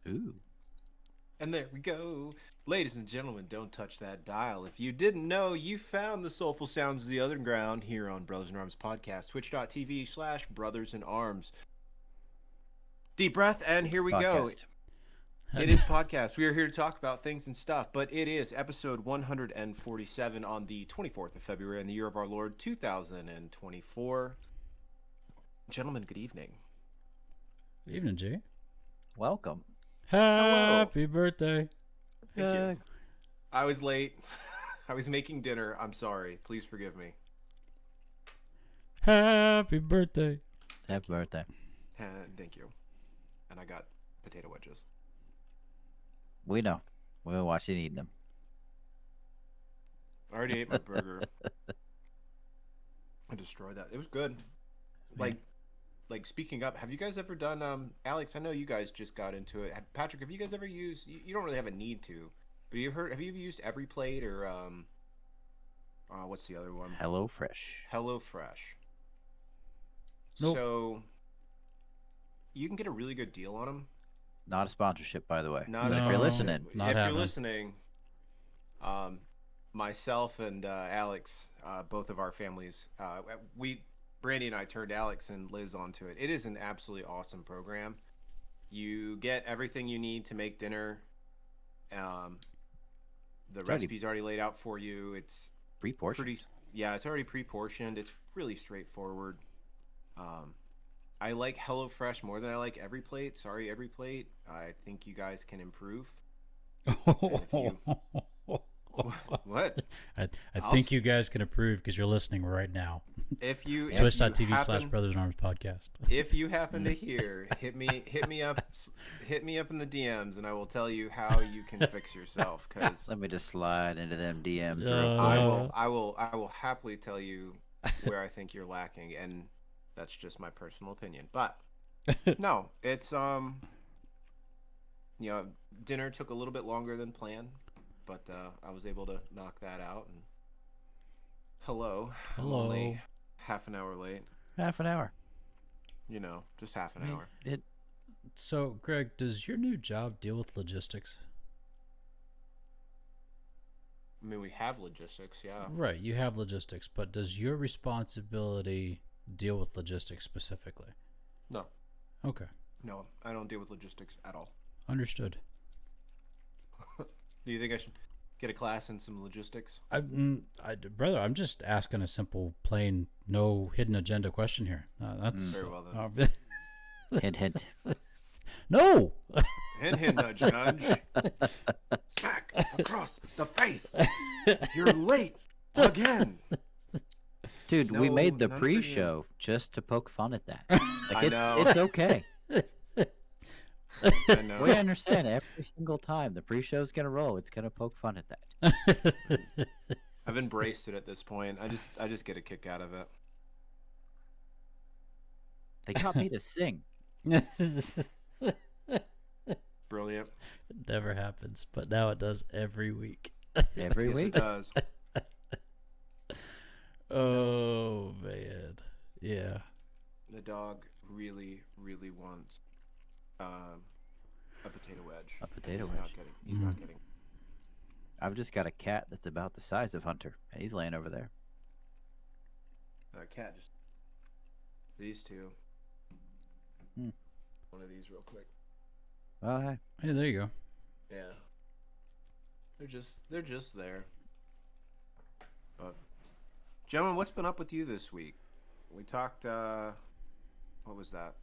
Ooh. And there we go. Ladies and gentlemen, don't touch that dial. If you didn't know, you found the soulful sounds of the underground here on Brothers in Arms Podcast, twitch.tv/Brothers in Arms. Deep breath, and here we go. Podcast. It is podcast. We are here to talk about things and stuff, but it is episode 147 on the 24th of February in the year of our Lord 2024. Gentlemen, good evening. Good evening, Jay. Welcome. Happy birthday. Thank you. I was late. I was making dinner. I'm sorry. Please forgive me. Happy birthday. Happy birthday. Thank you. And I got potato wedges. We know. We'll watch you eating them. I already ate my burger. I destroyed that. It was good. Like speaking up, have you guys ever done Alex, I know you guys just got into it. Patrick, have you guys ever used, you don't really have a need to, but have you ever used EveryPlate or what's the other one? HelloFresh. Nope. So you can get a really good deal on them. Not a sponsorship, by the way. Not if No. you're listening. Not if happening. you're listening, myself and Alex, both of our families, Brandy and I turned Alex and Liz onto it. It is an absolutely awesome program. You get everything you need to make dinner. The recipe's already laid out for you. It's Pre-portioned. it's already pre-portioned. It's really straightforward. I like HelloFresh more than I like EveryPlate. Sorry, EveryPlate. I think you guys can improve. What? I think you guys can approve because you're listening right now. Twitch.tv/Brothers in Arms Podcast. If you happen to hear, hit me up in the DMs, and I will tell you how you can fix yourself. Because Let me just slide into them DMs. I will happily tell you where I think you're lacking, and that's just my personal opinion. But no, it's dinner took a little bit longer than planned, but I was able to knock that out. And hello. I'm only half an hour late. Half an hour. Just half an hour. So, Greg, does your new job deal with logistics? I mean, we have logistics, yeah. Right, you have logistics, but does your responsibility deal with logistics specifically? No. Okay. No, I don't deal with logistics at all. Understood. Do you think I should get a class in some logistics? Brother, I'm just asking a simple, plain, no hidden agenda question here. That's Very well then. Hint, hint. No. Hint, nudge, nudge. Smack across the face. You're late again. Dude, we No, made the none for you. pre-show just to poke fun at that. I know. It's okay. I know. We understand every single time the pre-show's gonna roll. It's gonna poke fun at that. I've embraced it at this point. I just get a kick out of it. They got me to sing. Brilliant. It never happens, but now it does every week. Every Yes, it week. does. Oh man, yeah. The dog really, really wants a potato wedge. A potato He's wedge. Not getting. He's not getting. I've just got a cat that's about the size of Hunter, and he's laying over there. Cat just. These two. Hmm. One of these real quick. Oh, hey. Hey, there you go. Yeah. They're just there. But gentlemen, what's been up with you this week? We talked what was that?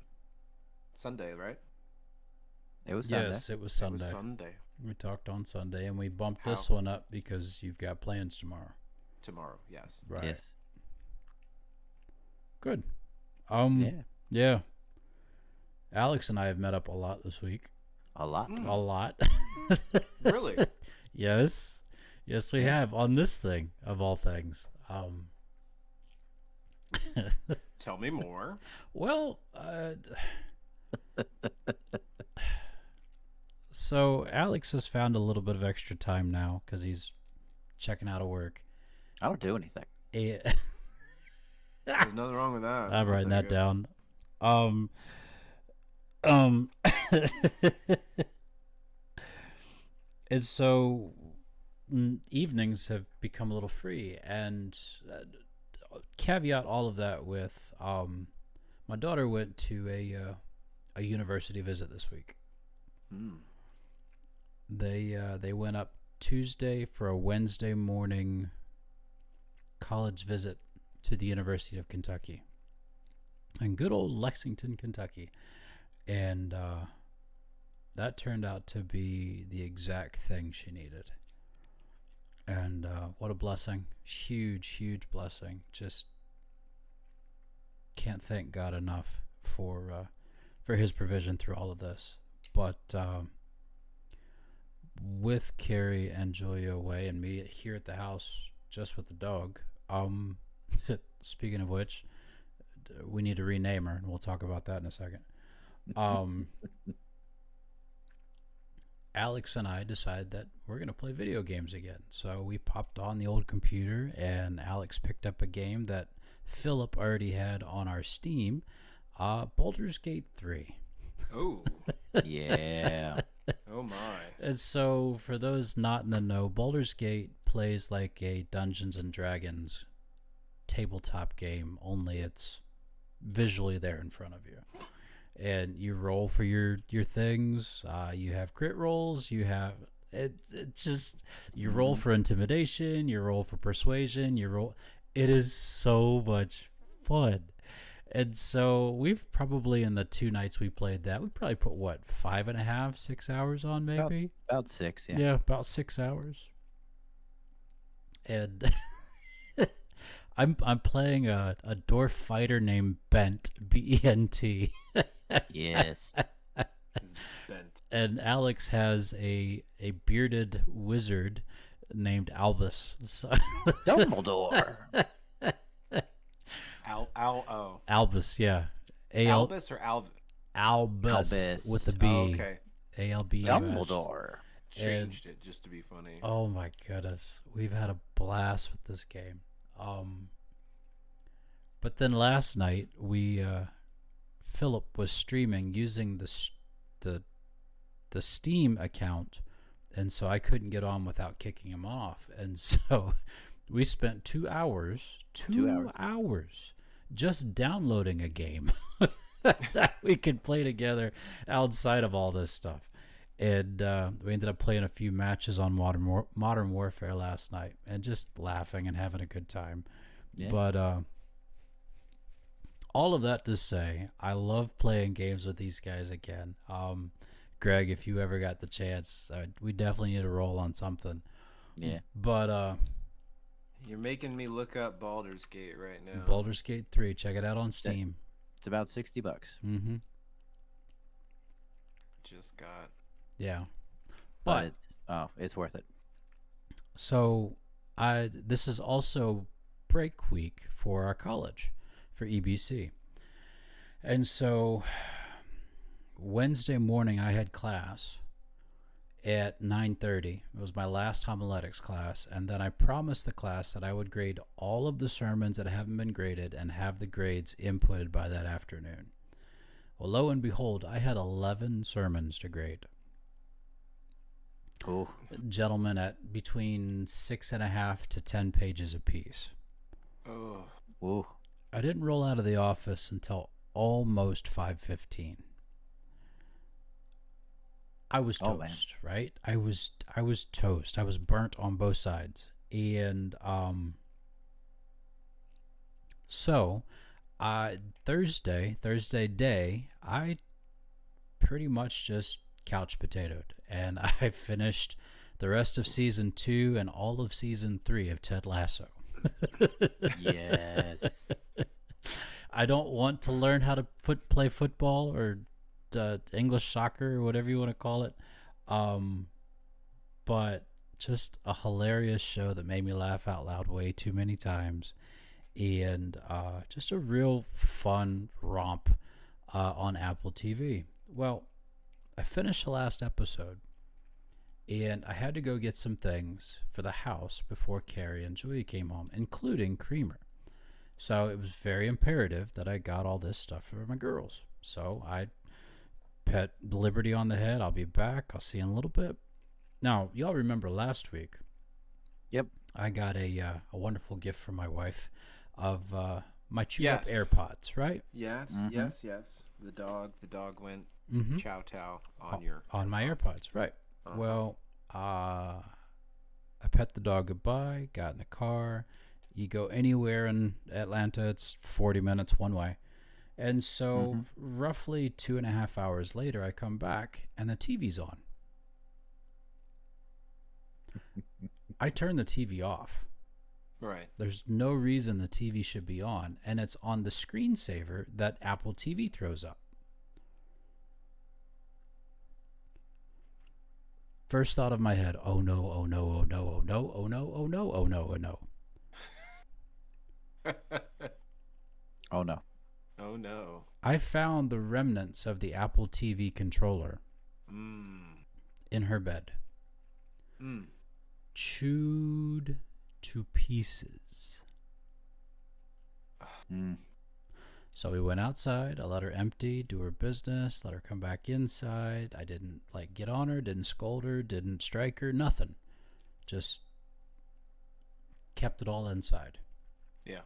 Sunday, right? It was Sunday. Yes, it was It Sunday. was Sunday. We talked on Sunday, and we bumped How? this one up because you've got plans tomorrow. Tomorrow, yes. Right. Yes. Good. Yeah. Yeah. Alex and I have met up a lot this week. A lot. Mm. A lot. Really? Yes. Yes, we have on this thing of all things. Tell me more. Well, so Alex has found a little bit of extra time now because he's checking out of work. I don't do anything. There's nothing wrong with that. I'm writing that down. And so evenings have become a little free. And caveat all of that with my daughter went to a university visit this week. Mm. They went up Tuesday for a Wednesday morning college visit to the University of Kentucky in good old Lexington, Kentucky. And that turned out to be the exact thing she needed. And what a blessing. Huge, huge blessing. Just can't thank God enough for his provision through all of this. But with Carrie and Julia away and me here at the house just with the dog, speaking of which, we need to rename her, and we'll talk about that in a second. Alex and I decided that we're going to play video games again. So we popped on the old computer, and Alex picked up a game that Philip already had on our Steam, Baldur's Gate 3. Oh. Yeah. Oh, my. And so for those not in the know, Baldur's Gate plays like a Dungeons and Dragons tabletop game, only it's visually there in front of you. And you roll for your things. You have crit rolls. You have it just you roll for intimidation. You roll for persuasion. You roll. It is so much fun. And so we've probably in the 2 nights we played that, we probably put what 5.5, 6 hours on maybe. About 6. Yeah. Yeah, about 6 hours. And I'm playing a dwarf fighter named Bent, B-E-N-T. Yes. Bent. And Alex has a bearded wizard named Albus. So Dumbledore. Albus, yeah. Albus or Albus? Albus with a B. Oh, okay. A-L-B-U-S. Dumbledore. Changed it just to be funny. Oh my goodness. We've had a blast with this game. But then last night Philip was streaming using the Steam account, and so I couldn't get on without kicking him off. And so we spent 2 hours just downloading a game that we could play together outside of all this stuff. And we ended up playing a few matches on Modern Warfare last night and just laughing and having a good time. Yeah. But all of that to say, I love playing games with these guys again. Greg, if you ever got the chance, we definitely need to roll on something. Yeah. But you're making me look up Baldur's Gate right now. Baldur's Gate 3, check it out on Steam. It's about $60. Mm-hmm. Just got. Yeah. But it's worth it. So this is also break week for our college, for EBC. And so Wednesday morning I had class at 9:30. It was my last homiletics class, and then I promised the class that I would grade all of the sermons that haven't been graded and have the grades inputted by that afternoon. Well, lo and behold, I had 11 sermons to grade. Cool. Gentlemen, at between 6.5 to 10 pages apiece. Oh. Ooh. I didn't roll out of the office until almost 5:15. I was toast, right? I was toast. I was burnt on both sides. And so Thursday day, I pretty much just couch potatoed, and I finished the rest of season 2 and all of season 3 of Ted Lasso. Yes. I don't want to learn how to play football or English soccer or whatever you want to call it, but just a hilarious show that made me laugh out loud way too many times, and just a real fun romp on Apple TV. Well, I finished the last episode, and I had to go get some things for the house before Carrie and Julia came home, including creamer. So it was very imperative that I got all this stuff for my girls. So I pet Liberty on the head. I'll be back. I'll see you in a little bit. Now, y'all remember last week? Yep. I got a wonderful gift from my wife of my chewed up Yes. AirPods, right? Yes, Mhm. yes. The dog went Mm-hmm. chow on your On my AirPods, right? Uh-huh. Well, I pet the dog goodbye. Got in the car. You go anywhere in Atlanta, it's 40 minutes one way. And so, roughly 2.5 hours later, I come back and the TV's on. I turn the TV off. Right. There's no reason the TV should be on, and it's on the screensaver that Apple TV throws up. First thought of my head, oh no, oh no, oh no, oh no, oh no, oh no, oh no, oh no. Oh no. Oh no. I found the remnants of the Apple TV controller in her bed. Chewed to pieces. So we went outside. I let her empty, do her business, let her come back inside. I didn't get on her, didn't scold her, didn't strike her, nothing. Just kept it all inside. Yeah.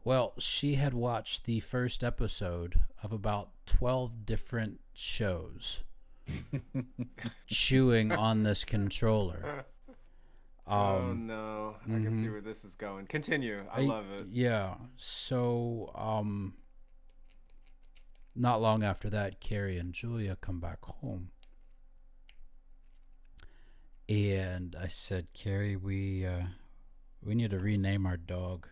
Well, she had watched the first episode of about 12 different shows chewing on this controller. Oh no, I can see where this is going. Continue. I love it. Yeah. So, not long after that, Carrie and Julia come back home. And I said, Carrie, we need to rename our dog.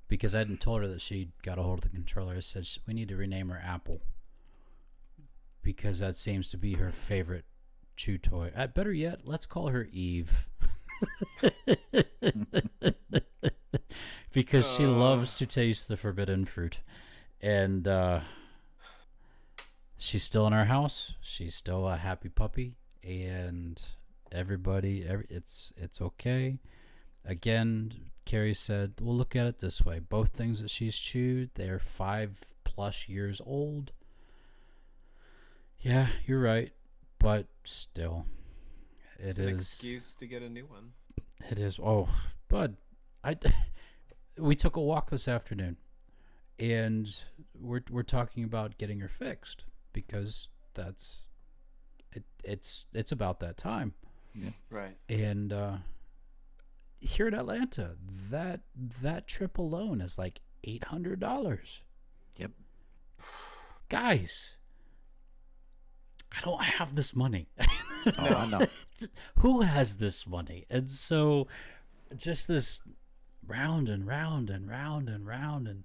Because I hadn't told her that she got a hold of the controller. I said, we need to rename her Apple. Because that seems to be her favorite chew toy. Better yet, let's call her Eve. Because she loves to taste the forbidden fruit. And she's still in our house. She's still a happy puppy. And it's okay. Again, Carrie said, well, look at it this way. Both things that she's chewed, they're 5+ years old. Yeah, you're right. But still, It's an excuse to get a new one. It is. Oh, bud, we took a walk this afternoon, and we're talking about getting her fixed because it's about that time. Yeah. Right. And here in Atlanta, that trip alone is like $800. Yep. Guys, I don't have this money. Oh, I know. Who has this money? And so just this round and round and round and round, and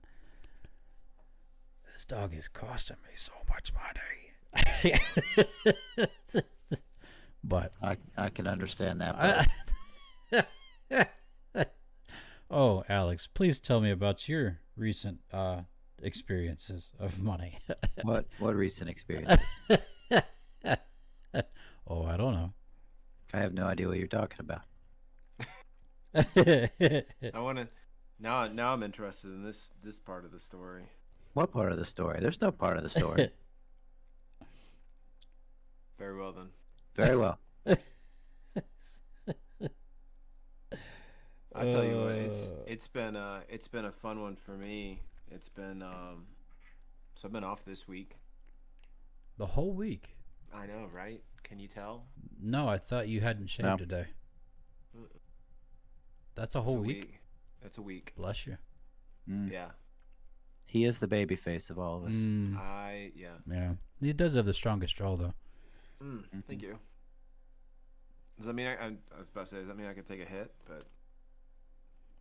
this dog is costing me so much money. But I can understand that. Oh, Alex, please tell me about your recent experiences of money. What recent experience? Oh, I don't know. I have no idea what you're talking about. I want to now I'm interested in this part of the story. What part of the story? There's no part of the story. Very well then. Very well. I tell you what, it's been a fun one for me. It's been so I've been off this week. The whole week? I know, right? Can you tell? No, I thought you hadn't shaved No. today. That's a whole week? That's a week. Bless you. Yeah. He is the baby face of all of us. Yeah. He does have the strongest jaw, though. Thank you. Does that mean I was about to say, does that mean I can take a hit? But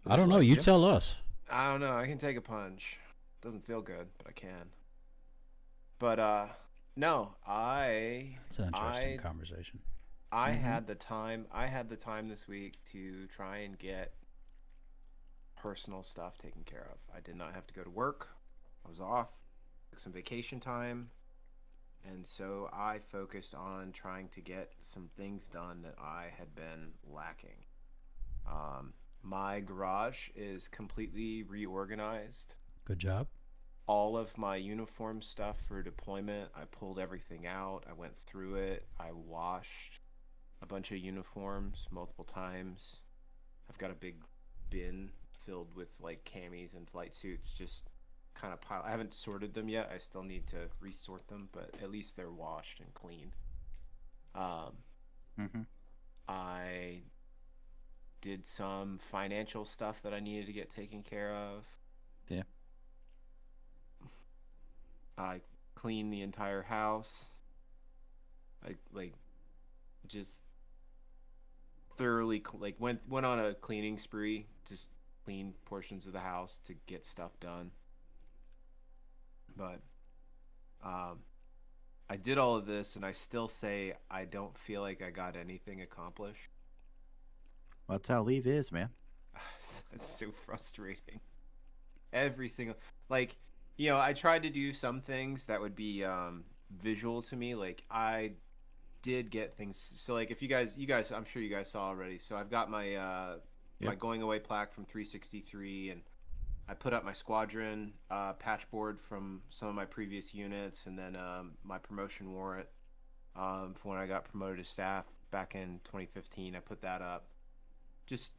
I don't know. You tell us. I don't know. I can take a punch. Doesn't feel good, but I can. But no, It's an interesting conversation. I had the time. I had the time this week to try and get personal stuff taken care of. I did not have to go to work. I was off. Took some vacation time. And so I focused on trying to get some things done that I had been lacking. My garage is completely reorganized. Good job. All of my uniform stuff for deployment, I pulled everything out. I went through it. I washed a bunch of uniforms multiple times. I've got a big bin filled with like camis and flight suits, just kind of pile. I haven't sorted them yet. I still need to resort them, but at least they're washed and cleaned. Mm-hmm. I did some financial stuff that I needed to get taken care of. Yeah. I cleaned the entire house. I like just thoroughly went on a cleaning spree, just clean portions of the house to get stuff done. But I did all of this, and I still say I don't feel like I got anything accomplished. Well, that's how leave is, man. It's so frustrating. Every single I tried to do some things that would be visual to me. Like I did get things. So like if you guys, I'm sure you guys saw already. So I've got my my going away plaque from 363, and I put up my squadron patch board from some of my previous units, and then my promotion warrant for when I got promoted to staff back in 2015. I put that up just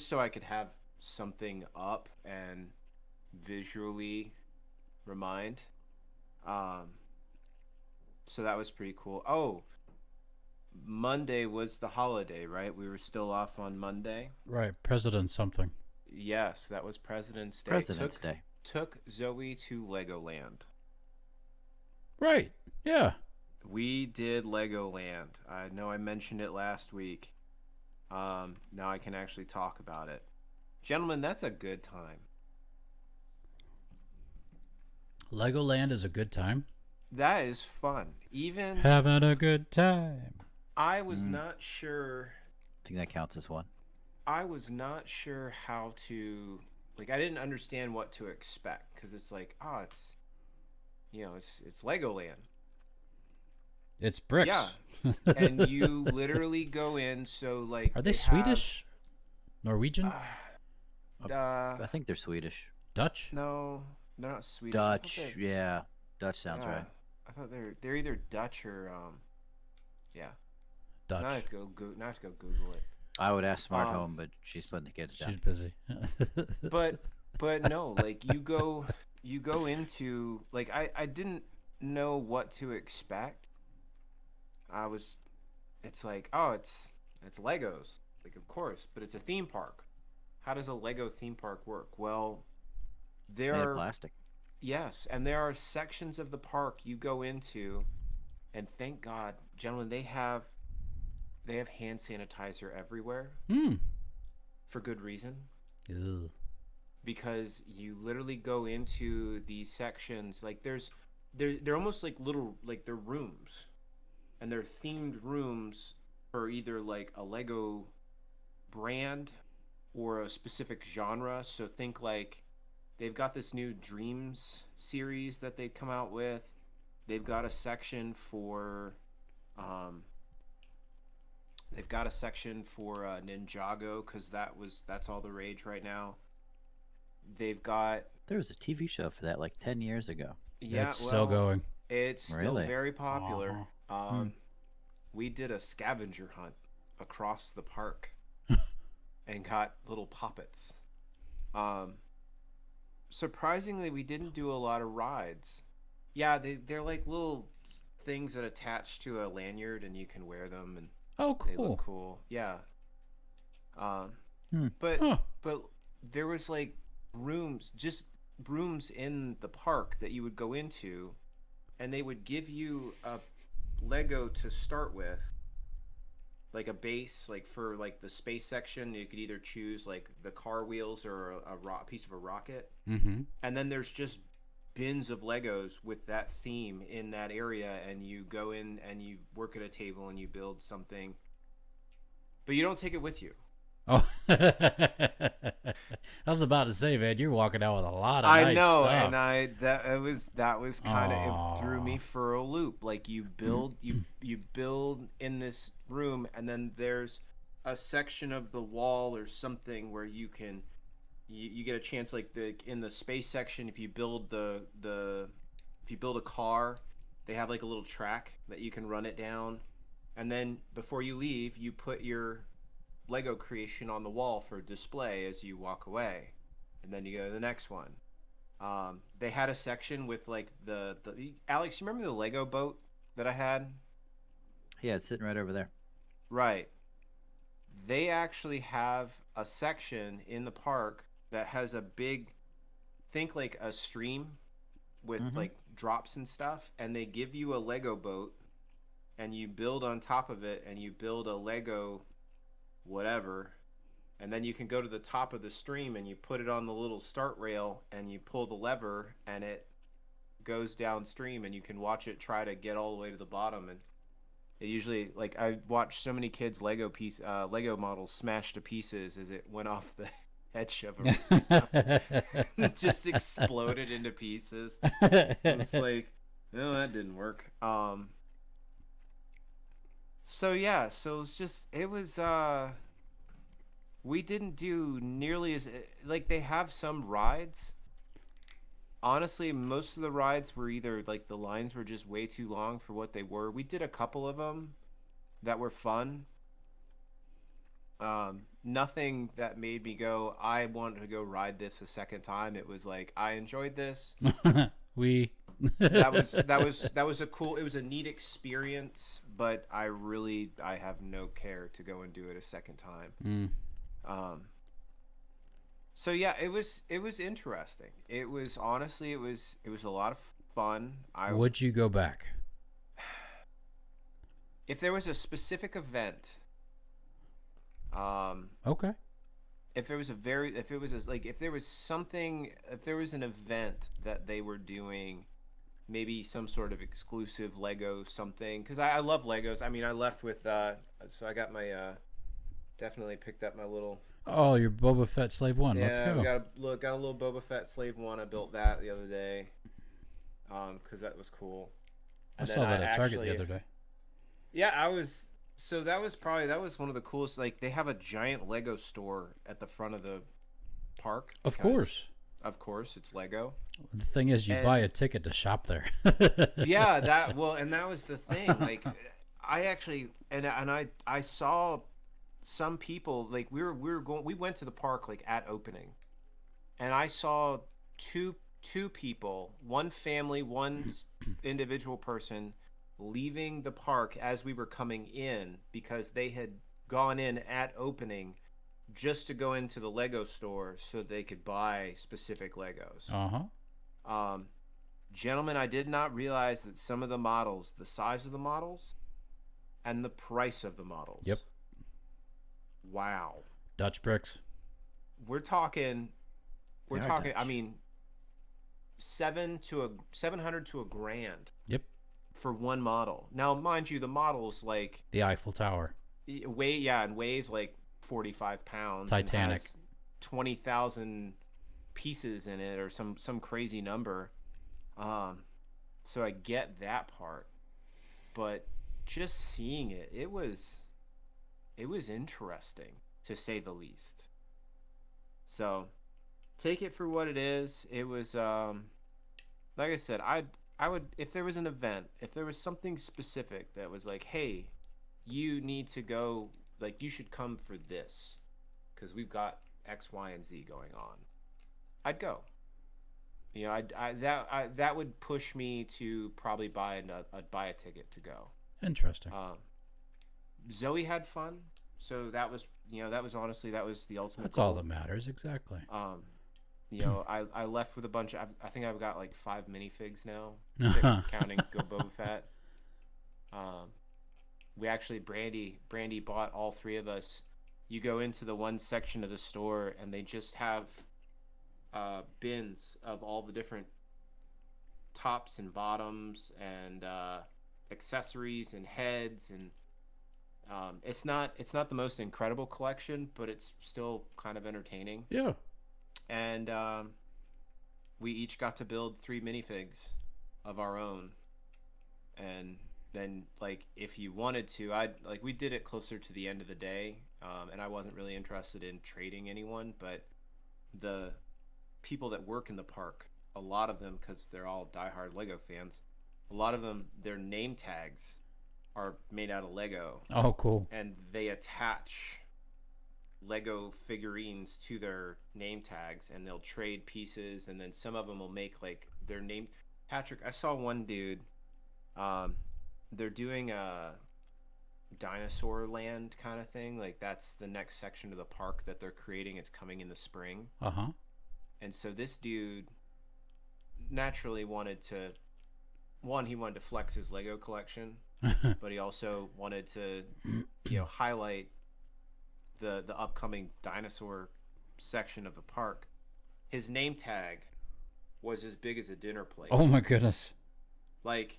so I could have something up and visually remind. So that was pretty cool. Oh, Monday was the holiday, right? We were still off on Monday. Right, President something. Yes, that was President's Day. President's Day. Took Zoe to Legoland. Right, yeah. We did Legoland. I know I mentioned it last week. Now I can actually talk about it. Gentlemen, that's a good time. Legoland is a good time. That is fun. Even Having a good time. I was not sure. I think that counts as one. I was not sure how to I didn't understand what to expect, because it's like, it's it's Legoland. It's bricks. Yeah. And you literally go in, so like Are they Swedish? Norwegian? I think they're Swedish. Dutch? No, they're not Swedish. Dutch, yeah. Dutch sounds right. I thought they're either Dutch or yeah. Dutch. Now I have to go Google it. I would ask Smart Home, but she's putting the kids down. She's busy. But no, like you go into I didn't know what to expect. It's like, it's Legos. Like, of course, but it's a theme park. How does a Lego theme park work? Well, It's made of plastic. Yes, and there are sections of the park you go into, and thank God, gentlemen, they have hand sanitizer everywhere. For good reason. Ew. Because you literally go into these sections, like they're almost like little, like they're rooms, and they're themed rooms for either like a Lego brand or a specific genre. So think like they've got this new Dreams series that they come out with. They've got a section for Ninjago, because that's all the rage right now. They've got There was a TV show for that like 10 years ago. It's still going. It's still Really? very popular. We did a scavenger hunt across the park and got little poppets. Surprisingly, we didn't do a lot of rides. Yeah, they're like little things that attach to a lanyard, and you can wear them, and Oh, they cool. look cool. Yeah. But there was like rooms in the park that you would go into, and they would give you a Lego to start with, like a base, like for like the space section. You could either choose like the car wheels or a piece of a rocket. Mm-hmm. And then there's just bins of Legos with that theme in that area, and you go in and you work at a table and you build something, but you don't take it with you. Oh, I was about to say, man, you're walking out with a lot of nice know, stuff. and that was kind of, it threw me for a loop. Like you build in this room, and then there's a section of the wall or something where you can you get a chance, like in the space section, if you build if you build a car, they have like a little track that you can run it down. And then before you leave, you put your Lego creation on the wall for display as you walk away, and then you go to the next one. They had a section with like the Alex. You remember the Lego boat that I had? Yeah, it's sitting right over there. Right. They actually have a section in the park that has a big, think like a stream with Mm-hmm. like drops and stuff, and they give you a Lego boat, and you build on top of it, and you build a Lego whatever, and then you can go to the top of the stream and you put it on the little start rail and you pull the lever and it goes downstream and you can watch it try to get all the way to the bottom. And it usually, like, I watched so many kids Lego models smash to pieces as it went off the edge of them. It just exploded into pieces. It's like, no, that didn't work. So yeah, so it was we didn't do nearly as, like, they have some rides. Honestly, most of the rides were either like the lines were just way too long for what they were. We did a couple of them that were fun. Nothing that made me go, I want to go ride this a second time. It was like, I enjoyed this. We That was a cool, it was a neat experience, but I have no care to go and do it a second time. So yeah, it was interesting. It was, honestly, it was a lot of fun. Would you go back? If there was a specific event, Okay. if there was an event that they were doing, maybe some sort of exclusive Lego something, because I love Legos. I mean, I left with so I got my definitely picked up my little. Oh, your Boba Fett Slave One. Yeah, Let's go. got a little Boba Fett Slave One. I built that the other day, because that was cool. I saw that at Target the other day. Yeah, so that was one of the coolest. Like, they have a giant Lego store at the front of the park. Of course. Of course, it's Lego. The thing is, you buy a ticket to shop there. Yeah, and that was the thing. Like, I actually, and I saw some people, like, we went to the park like at opening, and I saw two people, one family, one individual person, leaving the park as we were coming in because they had gone in at opening just to go into the Lego store so they could buy specific Legos. Gentlemen, I did not realize that some of the models, the size of the models and the price of the models. Yep. Wow. Dutch bricks. We're talking Dutch. I mean, 700 to $1,000. Yep. For one model. Now, mind you, the model's like The Eiffel Tower. weighs like 45 pounds. Titanic. And has 20,000 pieces in it, or some crazy number. So I get that part, but just seeing it was interesting, to say the least. So take it for what it is. It was, like I said, I would, if there was an event, if there was something specific that was like, hey, you need to go, like, you should come for this because we've got X, Y, and Z going on, I'd go. You know, that would push me to probably buy a ticket to go. Interesting. Zoe had fun, so that was honestly, that was the ultimate. That's goal. all that matters, exactly. You know, I left with a bunch of, I think I've got like 5 minifigs now, 6 counting Go Boba Fett. We actually, Brandy bought all 3 of us. You go into the one section of the store and they just have bins of all the different tops and bottoms and accessories and heads, and it's not the most incredible collection, but it's still kind of entertaining. Yeah. And we each got to build 3 minifigs of our own. And then, like, if you wanted to, we did it closer to the end of the day, and I wasn't really interested in trading anyone, but the people that work in the park, a lot of them, because they're all diehard Lego fans, a lot of them, their name tags are made out of Lego, Oh, cool. and they attach Lego figurines to their name tags, and they'll trade pieces, and then some of them will make like their name. Patrick, I saw one dude. They're doing a dinosaur land kind of thing. Like that's the next section of the park that they're creating. It's coming in the spring, Uh-huh. and so this dude naturally wanted to. One, he wanted to flex his Lego collection, but he also wanted to, highlight the upcoming dinosaur section of the park. His name tag was as big as a dinner plate. Oh my goodness. Like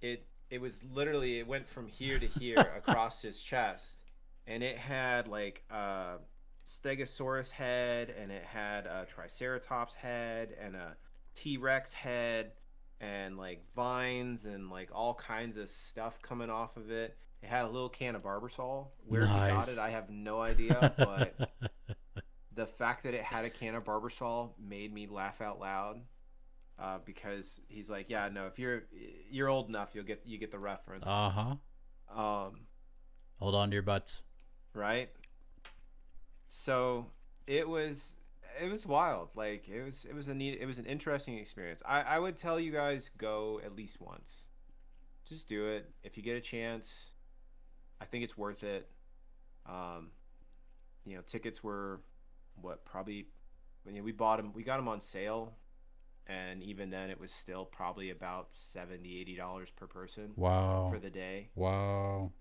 it was literally, it went from here to here across his chest, and it had like a Stegosaurus head, and it had a Triceratops head, and a T-Rex head, and like vines and like all kinds of stuff coming off of it. It had a little can of Barbasol. Where he got Nice. it, I have no idea, but the fact that it had a can of Barbasol made me laugh out loud, because he's like, yeah, no, if you're old enough, you get the reference. Uh-huh. Hold on to your butts. Right. So it was wild. Like it was an interesting experience. I would tell you guys, go at least once. Just do it if you get a chance. I think it's worth it. Tickets were probably when we got them on sale, and even then it was still probably about $70-$80 per person. Wow. For the day. Wow.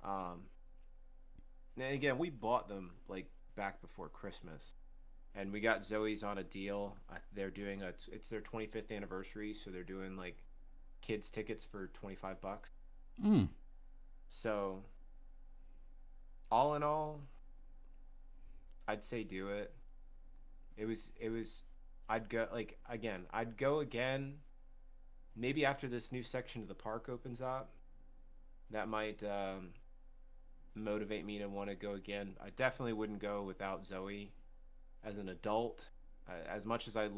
And again, we bought them like back before Christmas, and we got Zoe's on a deal. They're doing it's their 25th anniversary, so they're doing like kids tickets for $25. So all in all, I'd say do it. It was I'd go again maybe after this new section of the park opens up. That might motivate me to want to go again. I definitely wouldn't go without Zoe as an adult. As much as I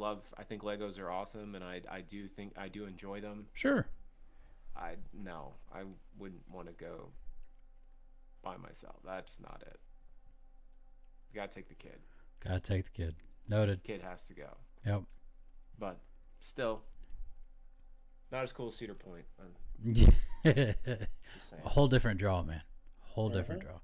think Legos are awesome, and I do enjoy them. Sure. I wouldn't want to go by myself. That's not it. You gotta take the kid. Gotta take the kid. Noted. Kid has to go. Yep. But still, not as cool as Cedar Point. Yeah. Just saying. A whole different draw, man. Whole different draw.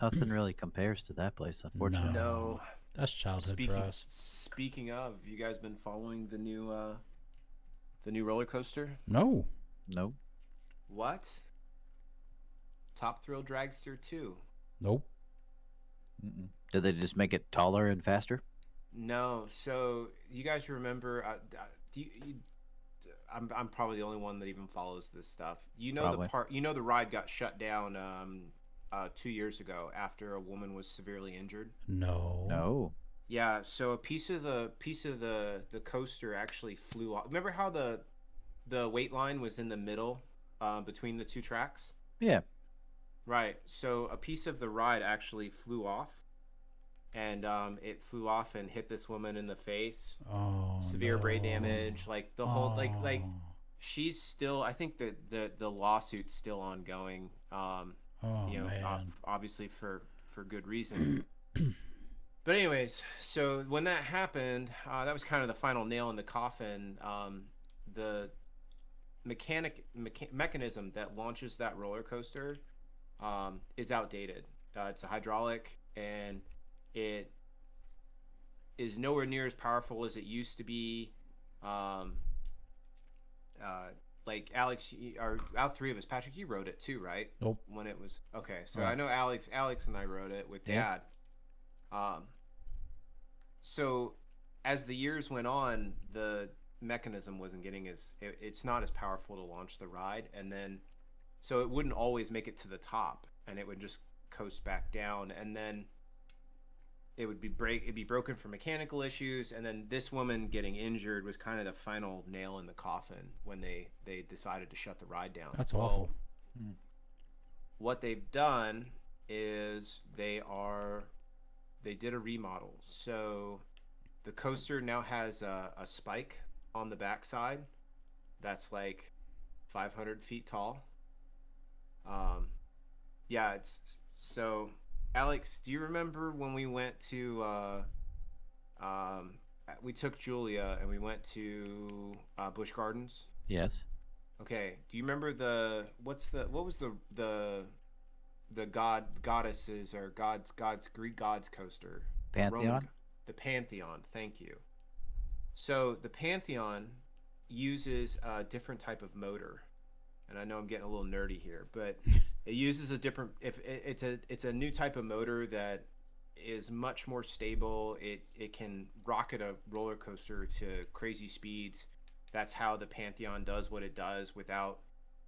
Nothing really compares to that place, unfortunately. No. That's childhood for us. Speaking of, you guys been following the new roller coaster? No. Nope. What? Top Thrill Dragster 2. Nope. Mm-mm. Did they just make it taller and faster? No. So you guys remember? I'm probably the only one that even follows this stuff. You know Probably. the part. You know the ride got shut down 2 years ago after a woman was severely injured. No. No. Yeah. So a piece of the coaster actually flew off. Remember how the weight line was in the middle between the two tracks? Yeah. Right. So a piece of the ride actually flew off, and it flew off and hit this woman in the face. Oh. Severe brain no. damage. Like the whole like Oh. she's still. I think that the lawsuit's still ongoing. Oh, man. Obviously for good reason. But anyways, so when that happened, that was kind of the final nail in the coffin. The mechanism that launches that roller coaster is outdated. It's a hydraulic, and it is nowhere near as powerful as it used to be. Like Alex, or all three of us, Patrick, you rode it too, right? Nope. When it was okay, so Right. I know Alex and I rode it with Yeah. Dad. So as the years went on, the mechanism wasn't getting it's not as powerful to launch the ride, and then so it wouldn't always make it to the top, and it would just coast back down, and then it'd be broken for mechanical issues, and then this woman getting injured was kind of the final nail in the coffin when they decided to shut the ride down. That's Well, awful. what they've done is they did a remodel. So the coaster now has a spike on the backside that's like 500 feet tall. Um, yeah, it's so. Alex, do you remember when we went to? Um, we took Julia and we went to Busch Gardens. Yes. Okay. Do you remember what was the goddesses or gods Greek gods coaster? The Pantheon? the Pantheon. Thank you. So the Pantheon uses a different type of motor, and I know I'm getting a little nerdy here, but it uses a different. If it's a new type of motor that is much more stable. It can rocket a roller coaster to crazy speeds. That's how the Pantheon does what it does without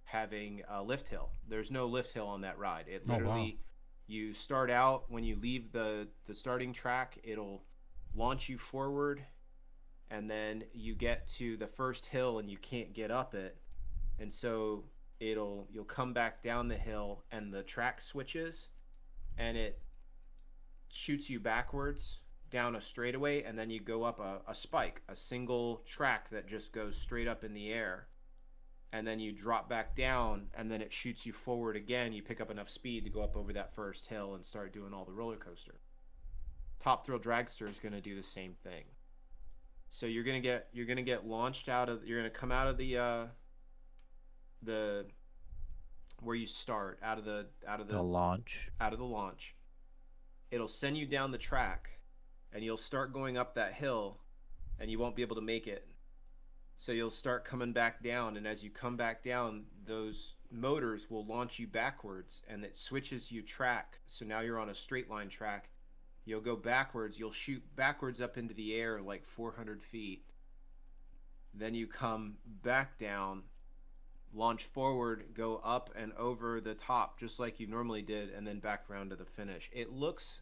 having a lift hill. There's no lift hill on that ride. It Oh, wow. literally you start out when you leave the starting track, it'll launch you forward, and then you get to the first hill and you can't get up it, and so you'll come back down the hill and the track switches, and it shoots you backwards down a straightaway, and then you go up a spike, a single track that just goes straight up in the air, and then you drop back down, and then it shoots you forward again. You pick up enough speed to go up over that first hill and start doing all the roller coaster. Top Thrill Dragster is going to do the same thing. So you're gonna get launched you're gonna come out of the where you start out of the launch. out of the launch. It'll send you down the track, and you'll start going up that hill, and you won't be able to make it. So you'll start coming back down, and as you come back down, those motors will launch you backwards, and it switches you track. So now you're on a straight line track. You'll go backwards. You'll shoot backwards up into the air like 400 feet. Then you come back down, launch forward, go up and over the top just like you normally did, and then back around to the finish. It looks,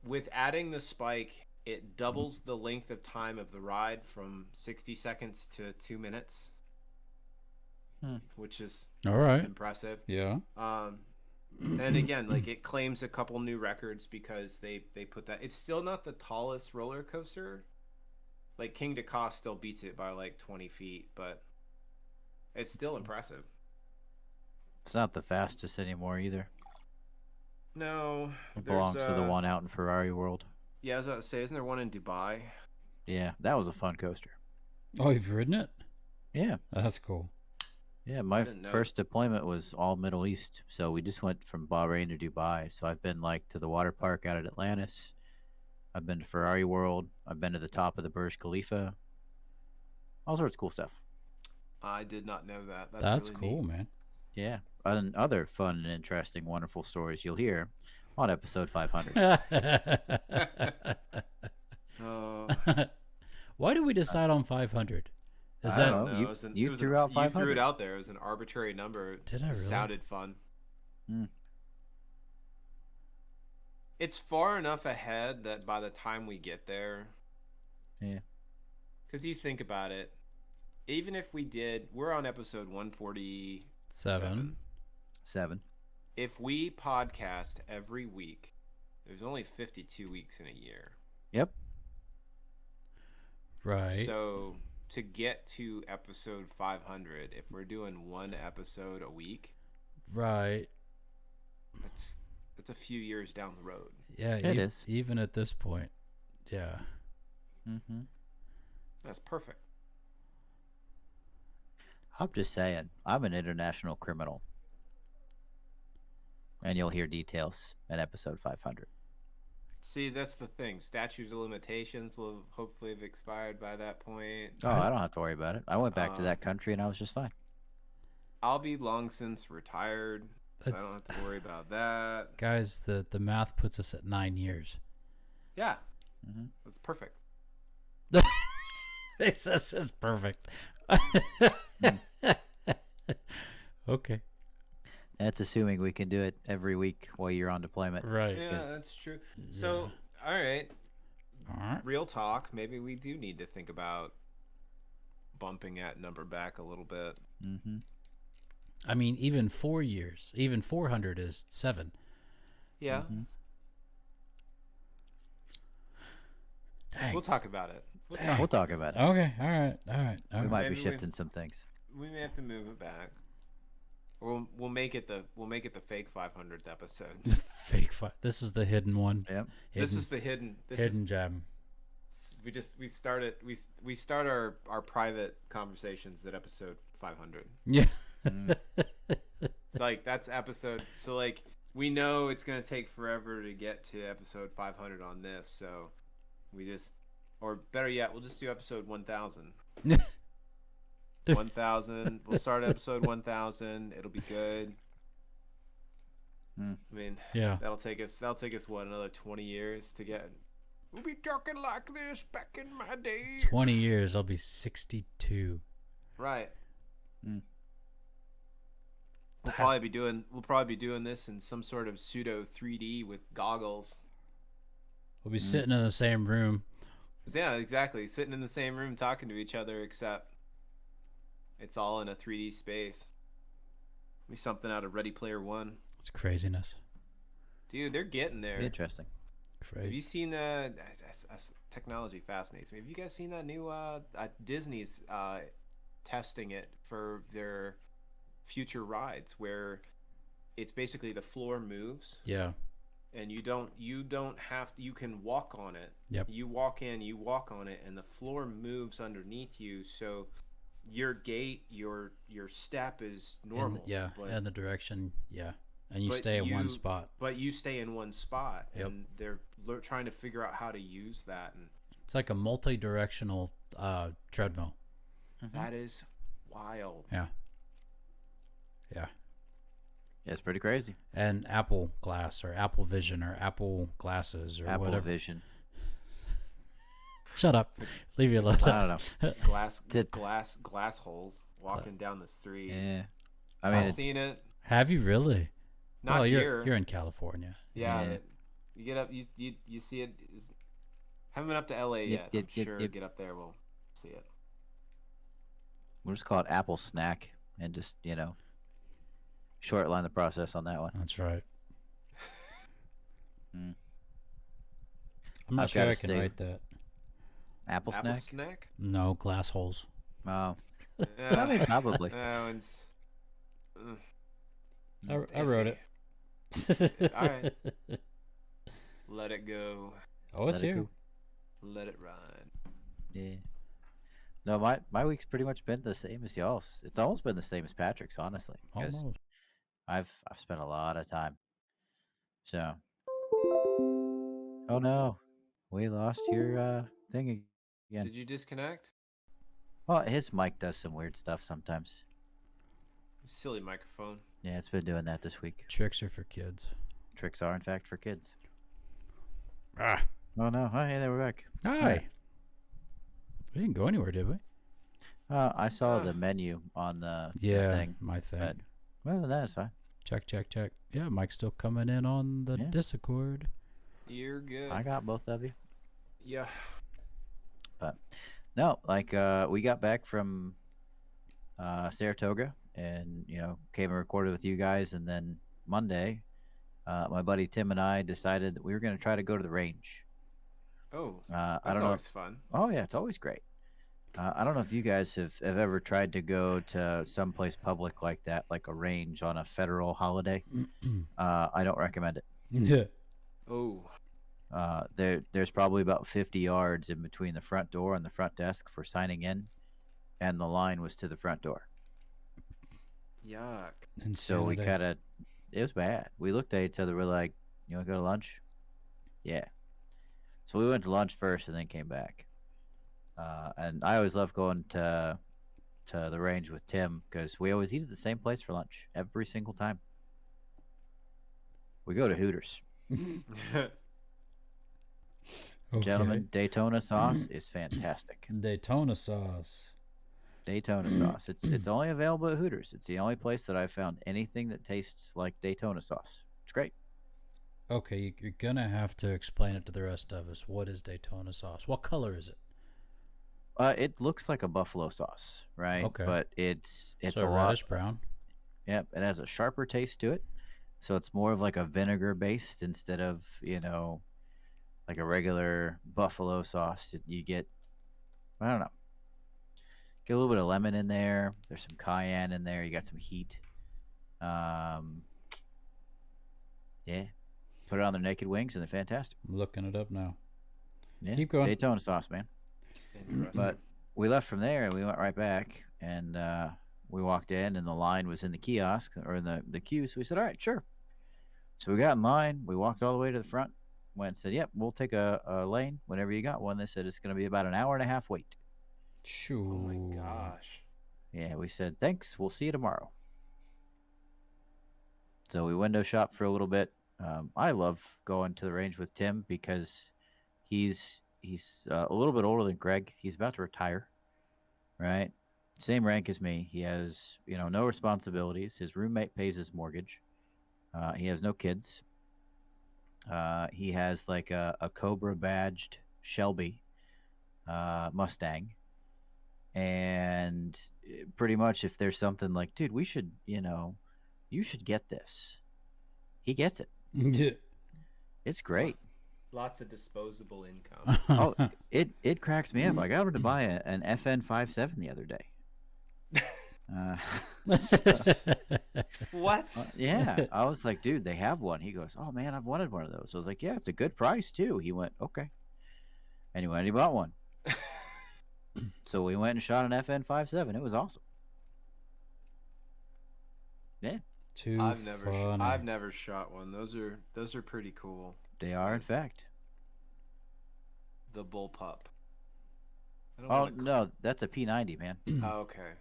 with adding the spike, it doubles the length of time of the ride from 60 seconds to 2 minutes, which is All right. impressive. Yeah. And again, like, it claims a couple new records because they put that. It's still not the tallest roller coaster. Like, King to Cost still beats it by like 20 feet, but it's still impressive. It's not the fastest anymore either. No, It belongs to the one out in Ferrari World. Yeah, I was about to say, isn't there one in Dubai? Yeah, that was a fun coaster. Oh, you've ridden it? Yeah. That's cool. Yeah, my didn't know. first deployment was all Middle East, so we just went from Bahrain to Dubai. So I've been like to the water park out at Atlantis. I've been to Ferrari World. I've been to the top of the Burj Khalifa. All sorts of cool stuff. I did not know that. That's really cool, neat. man. Yeah, and other fun and interesting, wonderful stories you'll hear on episode 500. Why did we decide on 500? Is I that don't know. You- it was you it was threw out You threw 500. it out there. It was an arbitrary number. Did I It really? sounded fun. Mm. It's far enough ahead that by the time we get there, Yeah. because you think about it, even if we're on episode 147. 7? If we podcast every week, there's only 52 weeks in a year. Yep. Right. So to get to episode 500, if we're doing one episode a week, Right. that's a few years down the road. Yeah, It is. even at this point. Yeah. Mm-hmm. That's perfect. I'm just saying, I'm an international criminal. And you'll hear details in episode 500. See, that's the thing. Statute of limitations will hopefully have expired by that point. Oh, I don't have to worry about it. I went back to that country and I was just fine. I'll be long since retired, so I don't have to worry about that. Guys, the math puts us at 9 years. Yeah, Mm-hmm. that's perfect. This is perfect. Okay. That's assuming we can do it every week while you're on deployment. Right. Yeah, Because- that's true. So, all right, All right. real talk. Maybe we do need to think about bumping that number back a little bit. Mm-hmm. I mean, even 4 years, even 400 is 7. Yeah, Mm-hmm. Dang. we'll talk about it. We'll talk about it. Okay. All right. We might Maybe be we- shifting some things. We may have to move it back. We'll make it the fake 500th episode. Fake fight. This is the hidden one. Yep. This is the hidden. Hidden gem. We start our private conversations at episode 500. Yeah. It's like that's episode. So like we know it's gonna take forever to get to episode 500 on this. So we just, or better yet, we'll just do episode 1000. 1000. We'll start episode 1000. It'll be good. I mean, Yeah. that'll take us what, another 20 years to get. We'll be talking like this back in my day. 20 years, I'll be 62. Right. Mm. We'll probably be doing this in some sort of pseudo 3D with goggles. We'll be sitting in the same room. Yeah, exactly. Sitting in the same room talking to each other, except it's all in a 3D space. Be something out of Ready Player One. It's craziness. Dude, they're getting there. Interesting. Have you Crazy. seen technology fascinates me. Have you guys seen that new Disney's testing it for their future rides where it's basically the floor moves Yeah. and you don't have to, you can walk on it. Yep. You walk in, you walk on it, and the floor moves underneath you, so your gait, your step is normal. but, and the direction. Yeah. And you but stay in one spot. But you stay in one spot, Yep. and they're trying to figure out how to use that, and It's like a multi-directional treadmill. that is wild. Yeah. Yeah. Yeah, it's pretty crazy. And Apple Glass or Apple Vision or Apple Glasses or Apple whatever. Vision. Shut up. Leave you alone. I don't know. glass holes walking down the street. Yeah. I mean, I've it's, seen it. Have you really? Not you're here. in California. Yeah, Yeah. you get up. You see it. Haven't been up to LA yet. I'm sure get up there, we'll see it. we'll just call it Apple Snack and just, shortline the process on that one. That's right. Mm. I'm not I've sure gotta I can say- write that. Apple Apple Snack? snack. No, glass holes. Oh, I mean, probably. That one's. I wrote it. All right. Let it go. Oh, it's Let it here. go. Let it ride. Yeah. No, my week's pretty much been the same as y'all's. It's almost been the same as Patrick's, honestly. 'Cause Almost. I've spent a lot of time. So. Oh no, we lost your thing again. Did you disconnect? Well, his mic does some weird stuff sometimes. Silly microphone. Yeah, it's been doing that this week. Tricks are for kids. Tricks are in fact for kids. Ah. Oh no! Oh, hey, there we're back. Hi. We didn't go anywhere, did we? I saw the menu on the thing. My thing. But other than that, it's fine. Check. Yeah, Mike's still coming in on the Yeah. Discord. You're good. I got both of you. Yeah. But no, like we got back from Saratoga, and came and recorded with you guys, and then Monday, my buddy Tim and I decided that we were going to try to go to the range. Oh, I that's don't know. always fun. Oh yeah, it's always great. I don't know if you guys have ever tried to go to someplace public like that, like a range on a federal holiday. I don't recommend it. Yeah. Oh, There's probably about 50 yards in between the front door and the front desk for signing in, and the line was to the front door. yuck. So we it was bad. We looked at each other. We're like, "You want to go to lunch?" Yeah. So we went to lunch first and then came back. And I always love going to the range with Tim because we always eat at the same place for lunch every single time. We go to Hooters. Okay. Gentlemen, Daytona sauce is fantastic. Daytona sauce. Daytona sauce. It's only available at Hooters. It's the only place that I've found anything that tastes like Daytona sauce. It's great. Okay, you're gonna have to explain it to the rest of us. What is Daytona sauce? What color is it? It looks like a buffalo sauce, right? Okay. But it's So a lot. reddish brown. Yep, it has a sharper taste to it. So it's more of like a vinegar based instead of, like a regular buffalo sauce. You get, I don't know, get a little bit of lemon in there. There's some cayenne in there. You got some heat. Um, yeah, put it on their naked wings, and they're fantastic. I'm looking it up now. Yeah, Keep going. Daytona sauce, man. Interesting. But we left from there and we went right back and we walked in and the line was in the kiosk or in the queue. So we said, all right, sure. So we got in line. We walked all the way to the front. Went and said, yep, we'll take a lane whenever you got one. They said it's going to be about an hour and a half wait. Shoo. Oh my gosh. Yeah, we said, thanks. We'll see you tomorrow. So we window shopped for a little bit. I love going to the range with Tim because he's a little bit older than Greg. He's about to retire, right? Same rank as me. He has no responsibilities. His roommate pays his mortgage. He has no kids. He has like a Cobra badged Shelby Mustang, and pretty much if there's something like, dude, we should you should get this. He gets it. Yeah. It's great. Lots of disposable income. Oh, it cracks me up. I got him to buy an FN 57 the other day. What? Yeah, I was like, dude, they have one. He goes, oh man, I've wanted one of those. I was like, yeah, it's a good price too. He went, okay. And he went and he bought one. So we went and shot an FN 57. It was awesome. Yeah, Too funny. I've never shot one. Those are pretty cool. they are in Nice. fact. The bullpup. I don't Oh wanna no, that's a P90, man. Oh, okay.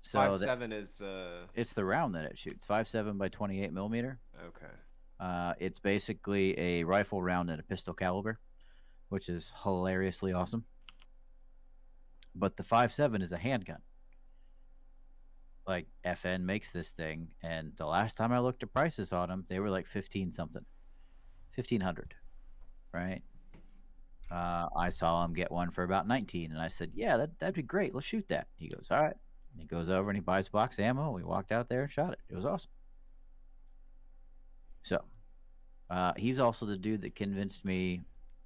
So 5.7 is the it's the round that it shoots, 5.7 by 28 millimeter. okay. It's basically a rifle round at a pistol caliber, which is hilariously awesome. But the 5.7 is a handgun. Like FN makes this thing, and the last time I looked at prices on them, they were like 15 something, 1,500, right? I saw him get one for about 19, and I said, "Yeah, that'd be great. Let's shoot that." He goes, "All right." And he goes over and he buys a box of ammo. We walked out there and shot it. It was awesome. So, he's also the dude that convinced me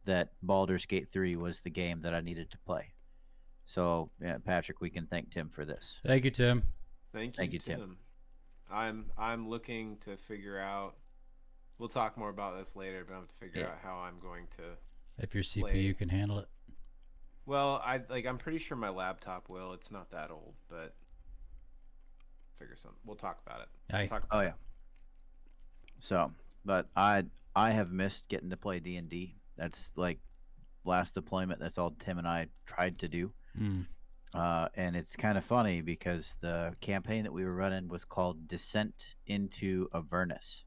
that Baldur's Gate 3 was the game that I needed to play. So, yeah, Patrick, we can thank Tim for this. Thank you, Tim. Thank you, Tim. I'm looking to figure out. We'll talk more about this later, but I have to figure out how I'm going to. If your CPU Play. can handle it. Well, I'm pretty sure my laptop will. It's not that old, but figure something. We'll talk about it. Aye. We'll talk Oh about yeah. So, but I have missed getting to play D&D. That's like last deployment. That's all Tim and I tried to do. Mm. And it's kind of funny because the campaign that we were running was called Descent into Avernus,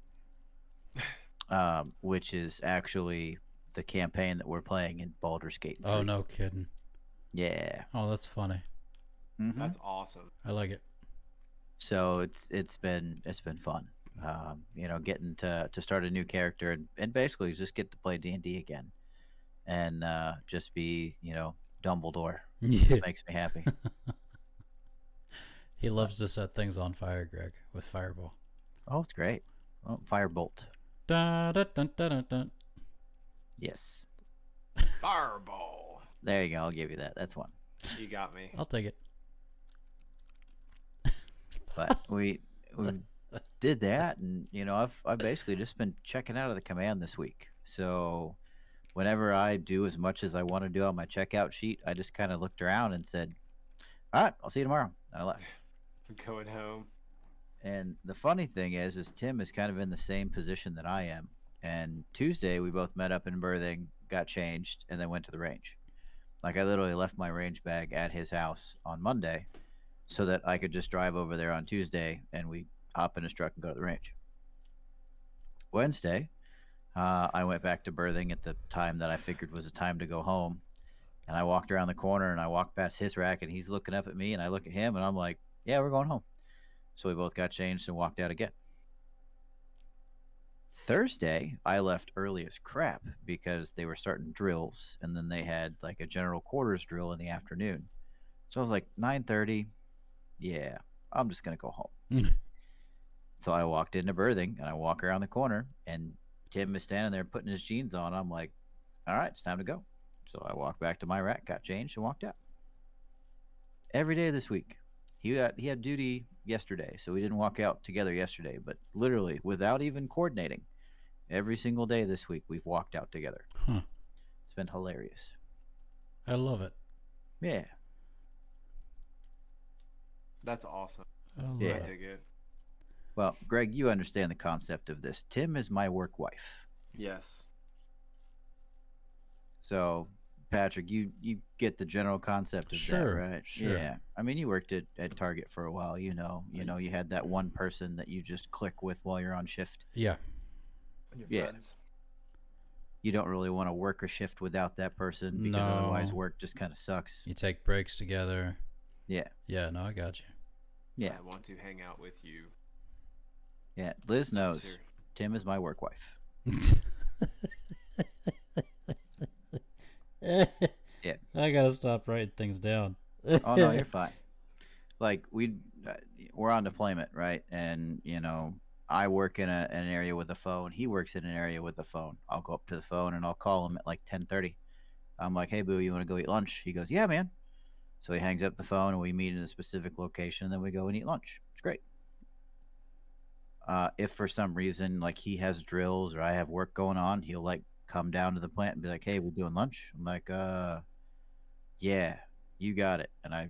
which is actually the campaign that we're playing in Baldur's Gate 3. Oh, no kidding. Yeah. Oh, that's funny. Mhm. That's awesome. I like it. So it's been fun. Getting to start a new character and basically just get to play D&D again, and just be Dumbledore. Yeah. It makes me happy. He loves to set things on fire, Greg, with Fireball. Oh, it's great. Oh, Firebolt. Da, da, dun, dun, dun, dun. Yes. Fireball. There you go. I'll give you that. That's one. You got me. I'll take it. But we did that, and I've basically just been checking out of the command this week. So whenever I do as much as I want to do on my checkout sheet, I just kind of looked around and said, "All right, I'll see you tomorrow." And I left. Going home. And the funny thing is Tim is kind of in the same position that I am. And Tuesday we both met up in Birthing, got changed, and then went to the range. Like I literally left my range bag at his house on Monday, so that I could just drive over there on Tuesday and we hop in his truck and go to the range. Wednesday, I went back to Birthing at the time that I figured was the time to go home. And I walked around the corner and I walked past his rack and he's looking up at me and I look at him and I'm like, yeah, we're going home. So we both got changed and walked out again. Thursday, I left early as crap because they were starting drills and then they had like a general quarters drill in the afternoon. So I was like, 9:30, yeah, I'm just going to go home. So I walked into Birthing and I walk around the corner and Tim is standing there putting his jeans on. I'm like, all right, it's time to go. So I walked back to my rack, got changed, and walked out. Every day this week, He had duty yesterday, so we didn't walk out together yesterday. But literally, without even coordinating, every single day this week we've walked out together. Huh. It's been hilarious. I love it. Yeah, That's awesome. I love I yeah. it. dig it. Well, Greg, you understand the concept of this. Tim is my work wife. Yes. So, Patrick, you get the general concept of that, Sure, right? sure. Yeah. I mean, you worked at Target for a while. You had that one person that you just click with while you're on shift. Yeah. And your Yeah. friends. You don't really want to work a shift without that person because otherwise No. work just kind of sucks. You take breaks together. Yeah. Yeah, no, I got you. Yeah. I want to hang out with you. Yeah. Liz knows. Here. Tim is my work wife. Yeah. I gotta stop writing things down. Oh no, you're fine. Like we're on deployment, right? And I work in an area with a phone. He works in an area with a phone. I'll go up to the phone and I'll call him at like 10:30. I'm like, "Hey, boo, you want to go eat lunch?" He goes, "Yeah, man." So he hangs up the phone and we meet in a specific location. And then we go and eat lunch. It's great. If for some reason like he has drills or I have work going on, he'll like come down to the plant and be like, "Hey, we're doing lunch." I'm like, yeah, you got it." And I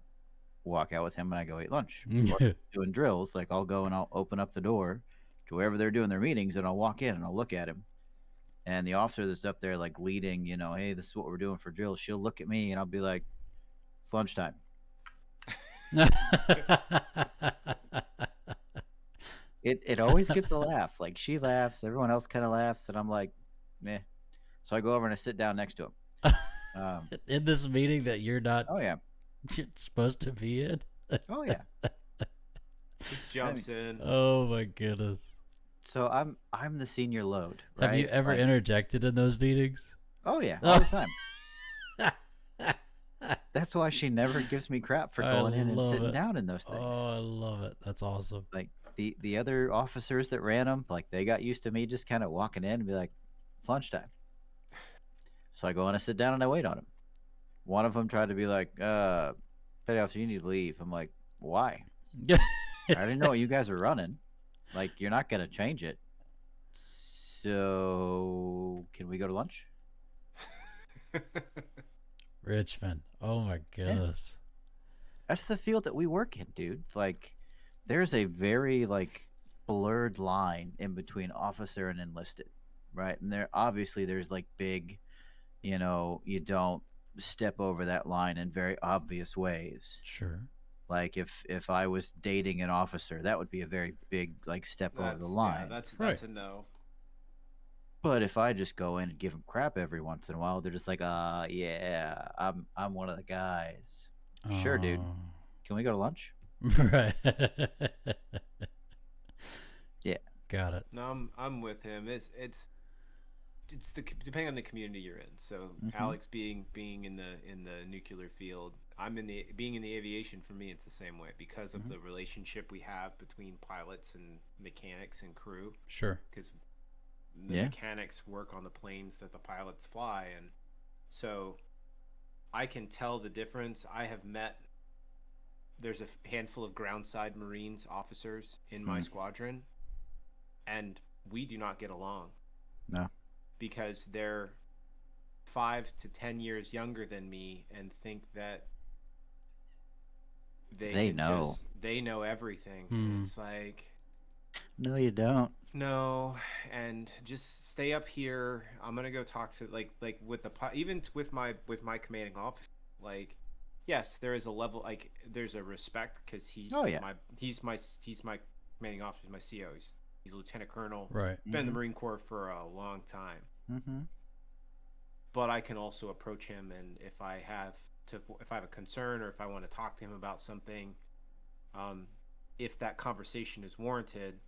walk out with him and I go eat lunch. Or doing drills, like I'll go and I'll open up the door to wherever they're doing their meetings and I'll walk in and I'll look at him. And the officer that's up there like leading, "Hey, this is what we're doing for drills." She'll look at me and I'll be like, "It's lunchtime." It always gets a laugh. Like she laughs, everyone else kind of laughs, and I'm like, meh. So I go over and I sit down next to him. In this meeting that you're not Oh yeah, supposed to be in. oh yeah. Just jumps in. Oh my goodness. So I'm the senior load. Right? Have you ever Like, interjected in those meetings? Oh yeah, all the time. That's why she never gives me crap for I going in and love sitting it. down in those things. Oh, I love it. That's awesome. Like the other officers that ran them, like they got used to me just kind of walking in and be like, "It's lunchtime." So I go and I sit down and I wait on him. One of them tried to be like, "Petty officer, you need to leave." I'm like, "Why? I didn't know what you guys are running. Like, you're not gonna change it. So can we go to lunch?" Richmond. Oh my goodness. That's the field that we work in, dude. Like, there's a very like blurred line in between officer and enlisted, right? And there's like big, you don't step over that line in very obvious ways. Sure. Like if I was dating an officer, that would be a very big like step over the line. Yeah, that's Right. a no. But if I just go in and give them crap every once in a while, they're just like, yeah, I'm one of the guys. Sure, dude. Oh. Can we go to lunch? Right. Yeah. Got it. No, I'm with him. It's depending on the community you're in. So Mhm. Alex being in the nuclear field, being in the aviation. For me, it's the same way because of Mhm. the relationship we have between pilots and mechanics and crew. Sure. Because the Yeah. mechanics work on the planes that the pilots fly, and so I can tell the difference. I have met. There's a handful of groundside Marines officers in my squadron, and we do not get along. No. Because they're 5 to 10 years younger than me and think that They know. they know everything. Hmm. It's like, No, you don't. no, and just stay up here. I'm gonna go talk to like with with my commanding officer. Like, yes, there is a level, like there's a respect because he's Oh, yeah. he's my commanding officer, my CO. He's a lieutenant colonel. Right. Been in the Marine Corps for a long time. Mm-hmm. But I can also approach him, and if I have a concern or if I want to talk to him about something, if that conversation is warranted,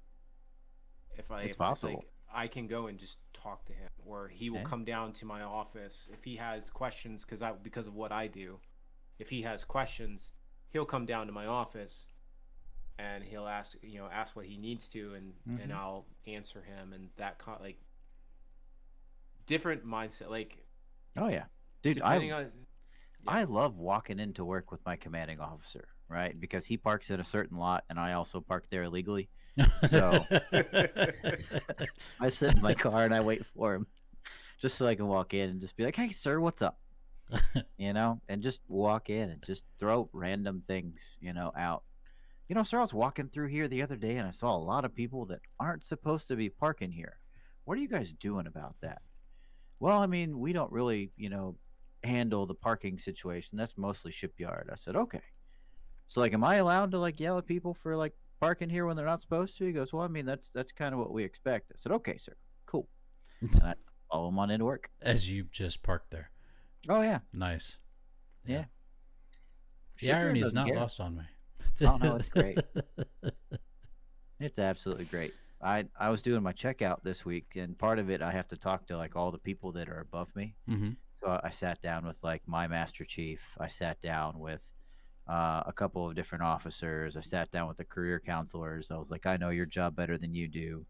It's possible. I can go and just talk to him, or he will Yeah. come down to my office if he has questions because of what I do. If he has questions, he'll come down to my office, and he'll ask what he needs to, and Mhm. I'll answer him, and that like different mindset, like. Oh yeah, dude. Depending on, I love walking into work with my commanding officer. right? Because he parks at a certain lot, and I also park there illegally. So I sit in my car and I wait for him just so I can walk in and just be like, "Hey, sir, what's up?" And just walk in and just throw random things, out. Sir, I was walking through here the other day and I saw a lot of people that aren't supposed to be parking here. What are you guys doing about that? Well, I mean, we don't really, handle the parking situation. That's mostly shipyard. I said, okay. So, like, am I allowed to like yell at people for like parking here when they're not supposed to? He goes, well, I mean, that's kind of what we expect. I said, okay, sir, cool. And I follow him on into work. As you just parked there. Oh yeah, Nice. yeah. The Shipyard irony is doesn't not care. lost on me. Oh no, it's great. It's absolutely great. I was doing my checkout this week, and part of it I have to talk to like all the people that are above me. Mm-hmm. So I sat down with like my master chief. I sat down with a couple of different officers. I sat down with the career counselors. I was like, I know your job better than you do.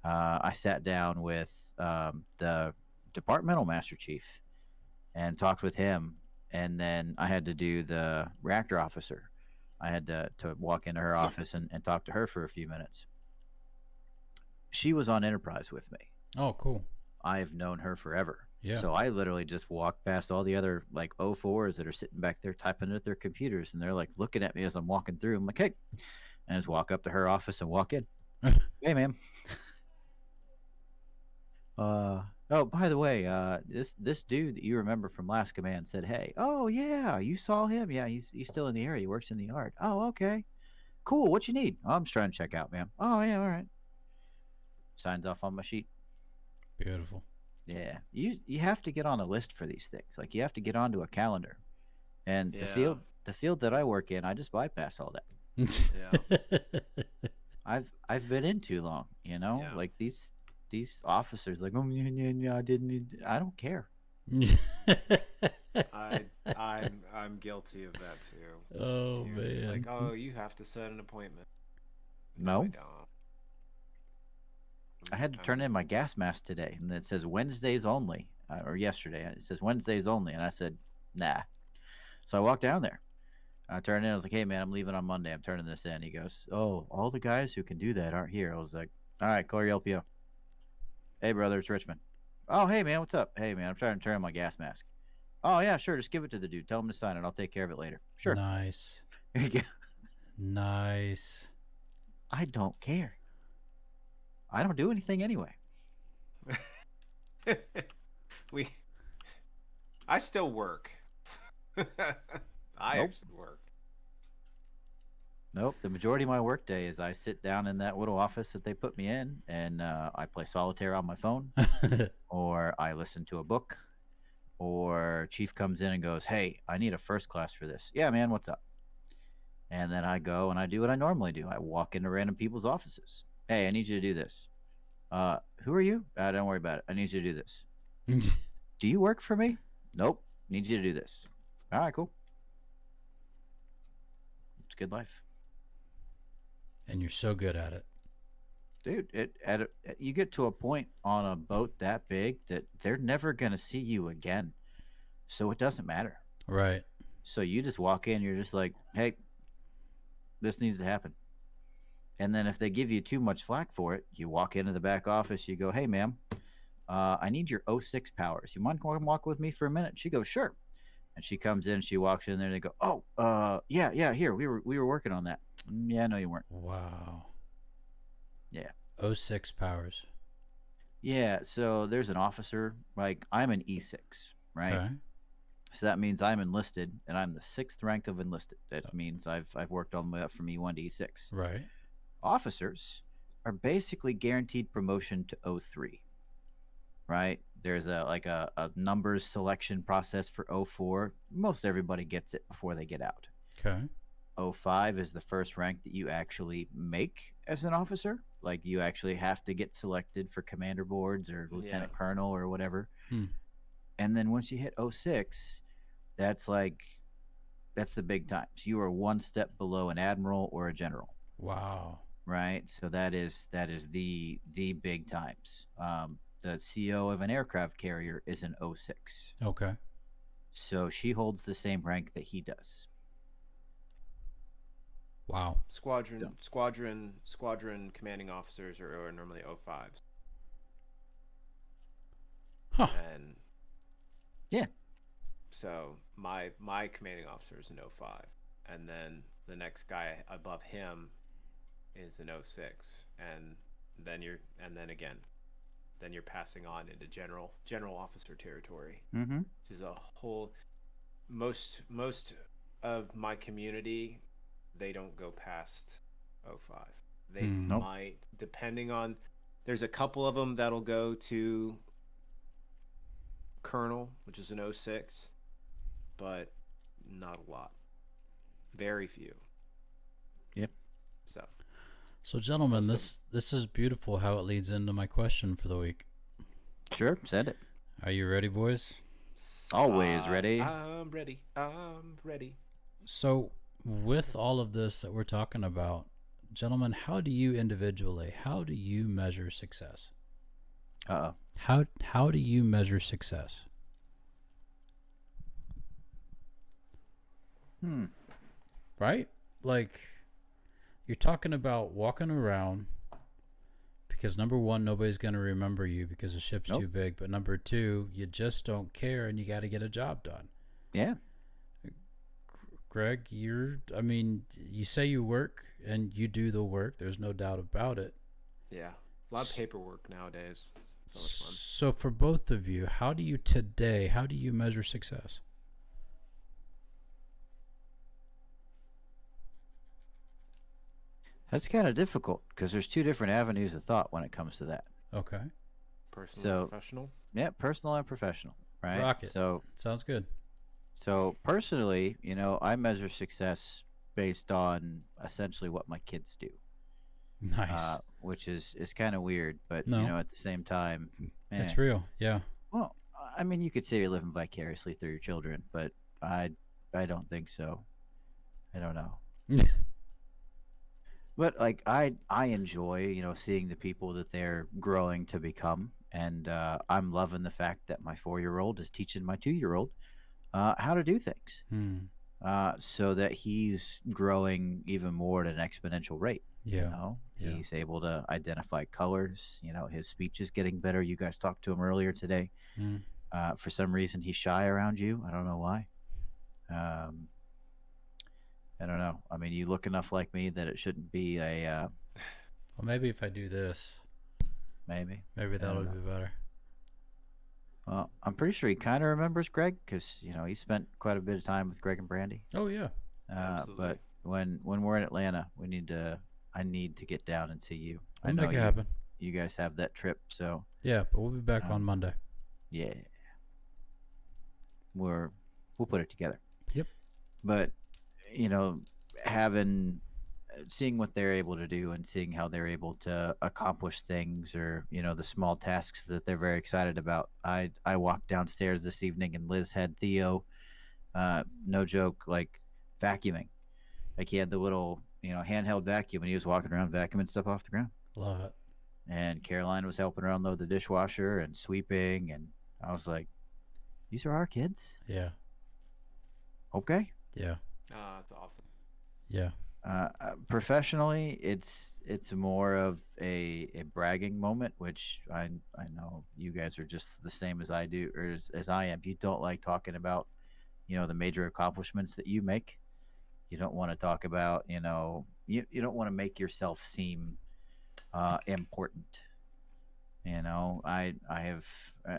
I sat down with the departmental master chief and talked with him. And then I had to do the reactor officer. I had to walk into her office and talk to her for a few minutes. She was on Enterprise with me. Oh, cool. I've known her forever. Yeah. So I literally just walked past all the other like 04s that are sitting back there typing at their computers, and they're like looking at me as I'm walking through. I'm like, hey, and just walk up to her office and walk in. Hey, ma'am. Oh, by the way, this dude that you remember from last command said, hey. Oh yeah, you saw him? Yeah, he's still in the area. He works in the yard. Oh, okay. Cool. What you need? Oh, I'm just trying to check out, ma'am. Oh yeah, all right. Signs off on my sheet. Beautiful. Yeah, you have to get on a list for these things. Like you have to get onto a calendar. And Yeah. the field that I work in, I just bypass all that. Yeah. I've been in too long, Yeah. Like these officers, like, oh yeah, I didn't. I don't care. I'm guilty of that too. Oh, It's man. like, oh, you have to set an appointment. No, I don't. I had to turn in my gas mask today, and it says Wednesdays only, or yesterday. It says Wednesdays only, and I said, nah. So I walked down there. I turned in. I was like, hey man, I'm leaving on Monday. I'm turning this in. He goes, oh, all the guys who can do that aren't here. I was like, all right, call your LPO. Hey brother, it's Richmond. Oh hey man, what's up? Hey man, I'm trying to turn in my gas mask. Oh yeah, sure. Just give it to the dude. Tell him to sign it. I'll take care of it later. Sure. Nice. Here you go. Nice. I don't care. I don't do anything anyway. I still work. I Nope. actually work. Nope. The majority of my workday is I sit down in that little office that they put me in, and I play solitaire on my phone, or I listen to a book, or Chief comes in and goes, "Hey, I need a first class for this." Yeah, man, what's up? And then I go and I do what I normally do. I walk into random people's offices. Hey, I need you to do this. Who are you? Don't worry about it. I need you to do this. Do you work for me? Nope. Need you to do this. All right, cool. It's good life. And you're so good at it. Dude, you get to a point on a boat that big that they're never going to see you again. So it doesn't matter. Right. So you just walk in, you're just like, hey, this needs to happen. And then if they give you too much flack for it, you walk into the back office, you go, hey, ma'am, I need your 06 powers. You mind going walk with me for a minute? She goes, sure. And she comes in, she walks in there, and they go, oh, yeah, here, we were working on that. Yeah, no, you weren't. Wow. Yeah. 06 powers. Yeah, so there's an officer, like I'm an E6, right? Okay. So that means I'm enlisted, and I'm the 6th rank of enlisted. That means I've worked all the way up from E1 to E6. Right. Officers are basically guaranteed promotion to O3, right? There's a numbers selection process for O4. Most everybody gets it before they get out. Okay. O5 is the first rank that you actually make as an officer. Like you actually have to get selected for commander boards or lieutenant colonel or whatever. And then once you hit O6, that's the big times. You are one step below an admiral or a general. Wow. Right? So that is the big times. The CO of an aircraft carrier is an O6. Okay. So she holds the same rank that he does. Wow. So, Squadron commanding officers are normally O5s, Huh. and yeah. so my commanding officer is an O5, and then the next guy above him is an O6, and then again, then you're passing on into general officer territory, Mm-hmm. which is a whole most of my community, they don't go past O5. They Hmm. Nope. might, depending on, there's a couple of them that'll go to colonel, which is an O6, but not a lot. Very few. Yep. So, So, gentlemen, Awesome. this is beautiful how it leads into my question for the week. Sure. Send it. Are you ready, boys? Always ready. I'm ready. I'm ready. So, with all of this that we're talking about, gentlemen, how do you individually, how do you measure success? Uh-oh. How do you measure success? Hmm. Right? Like, you're talking about walking around because number one, nobody's going to remember you because the ship's Nope. too big. But number two, you just don't care and you got to get a job done. Yeah. Greg, you say you work and you do the work. There's no doubt about it. Yeah. A lot of paperwork nowadays. So much fun. So for both of you, how do you measure success? That's kind of difficult because there's two different avenues of thought when it comes to that. Okay. Personal So, and professional. yeah, personal and professional, right? Rock it. So, Sounds good. personally, I measure success based on essentially what my kids do, Nice. which is kind of weird, but No. at the same time, It's real. Yeah. well, I mean, you could say you're living vicariously through your children, but I don't think so. I don't know. But like I enjoy seeing the people that they're growing to become, and I'm loving the fact that my 4-year-old is teaching my 2-year-old how to do things, Hmm. so that he's growing even more at an exponential rate. Yeah. Yeah. He's able to identify colors. His speech is getting better. You guys talked to him earlier today. Hmm. For some reason, he's shy around you. I don't know why. Um, I don't know. I mean, you look enough like me that it shouldn't be a Well, maybe if I do this, maybe. maybe I that'll don't know. be better. Well, I'm pretty sure he kind of remembers Greg because he spent quite a bit of time with Greg and Brandy. Oh yeah. Absolutely. But when we're in Atlanta, I need to get down and see you. I We'll know make it happen. you guys have that trip, so Yeah, but we'll be back on um, Monday. yeah, we'll put it together. Yep. But you know, having seeing what they're able to do and seeing how they're able to accomplish things, or the small tasks that they're very excited about. I walked downstairs this evening and Liz had Theo, no joke, like vacuuming. Like he had the little handheld vacuum and he was walking around vacuuming stuff off the ground. Love it. And Caroline was helping her unload the dishwasher and sweeping, and I was like, these are our kids. Yeah. Okay. Yeah. That's awesome. Yeah. Professionally, it's more of a bragging moment, which I know you guys are just the same as I do, or as I am. You don't like talking about the major accomplishments that you make. You don't want to talk about you don't want to make yourself seem important. I have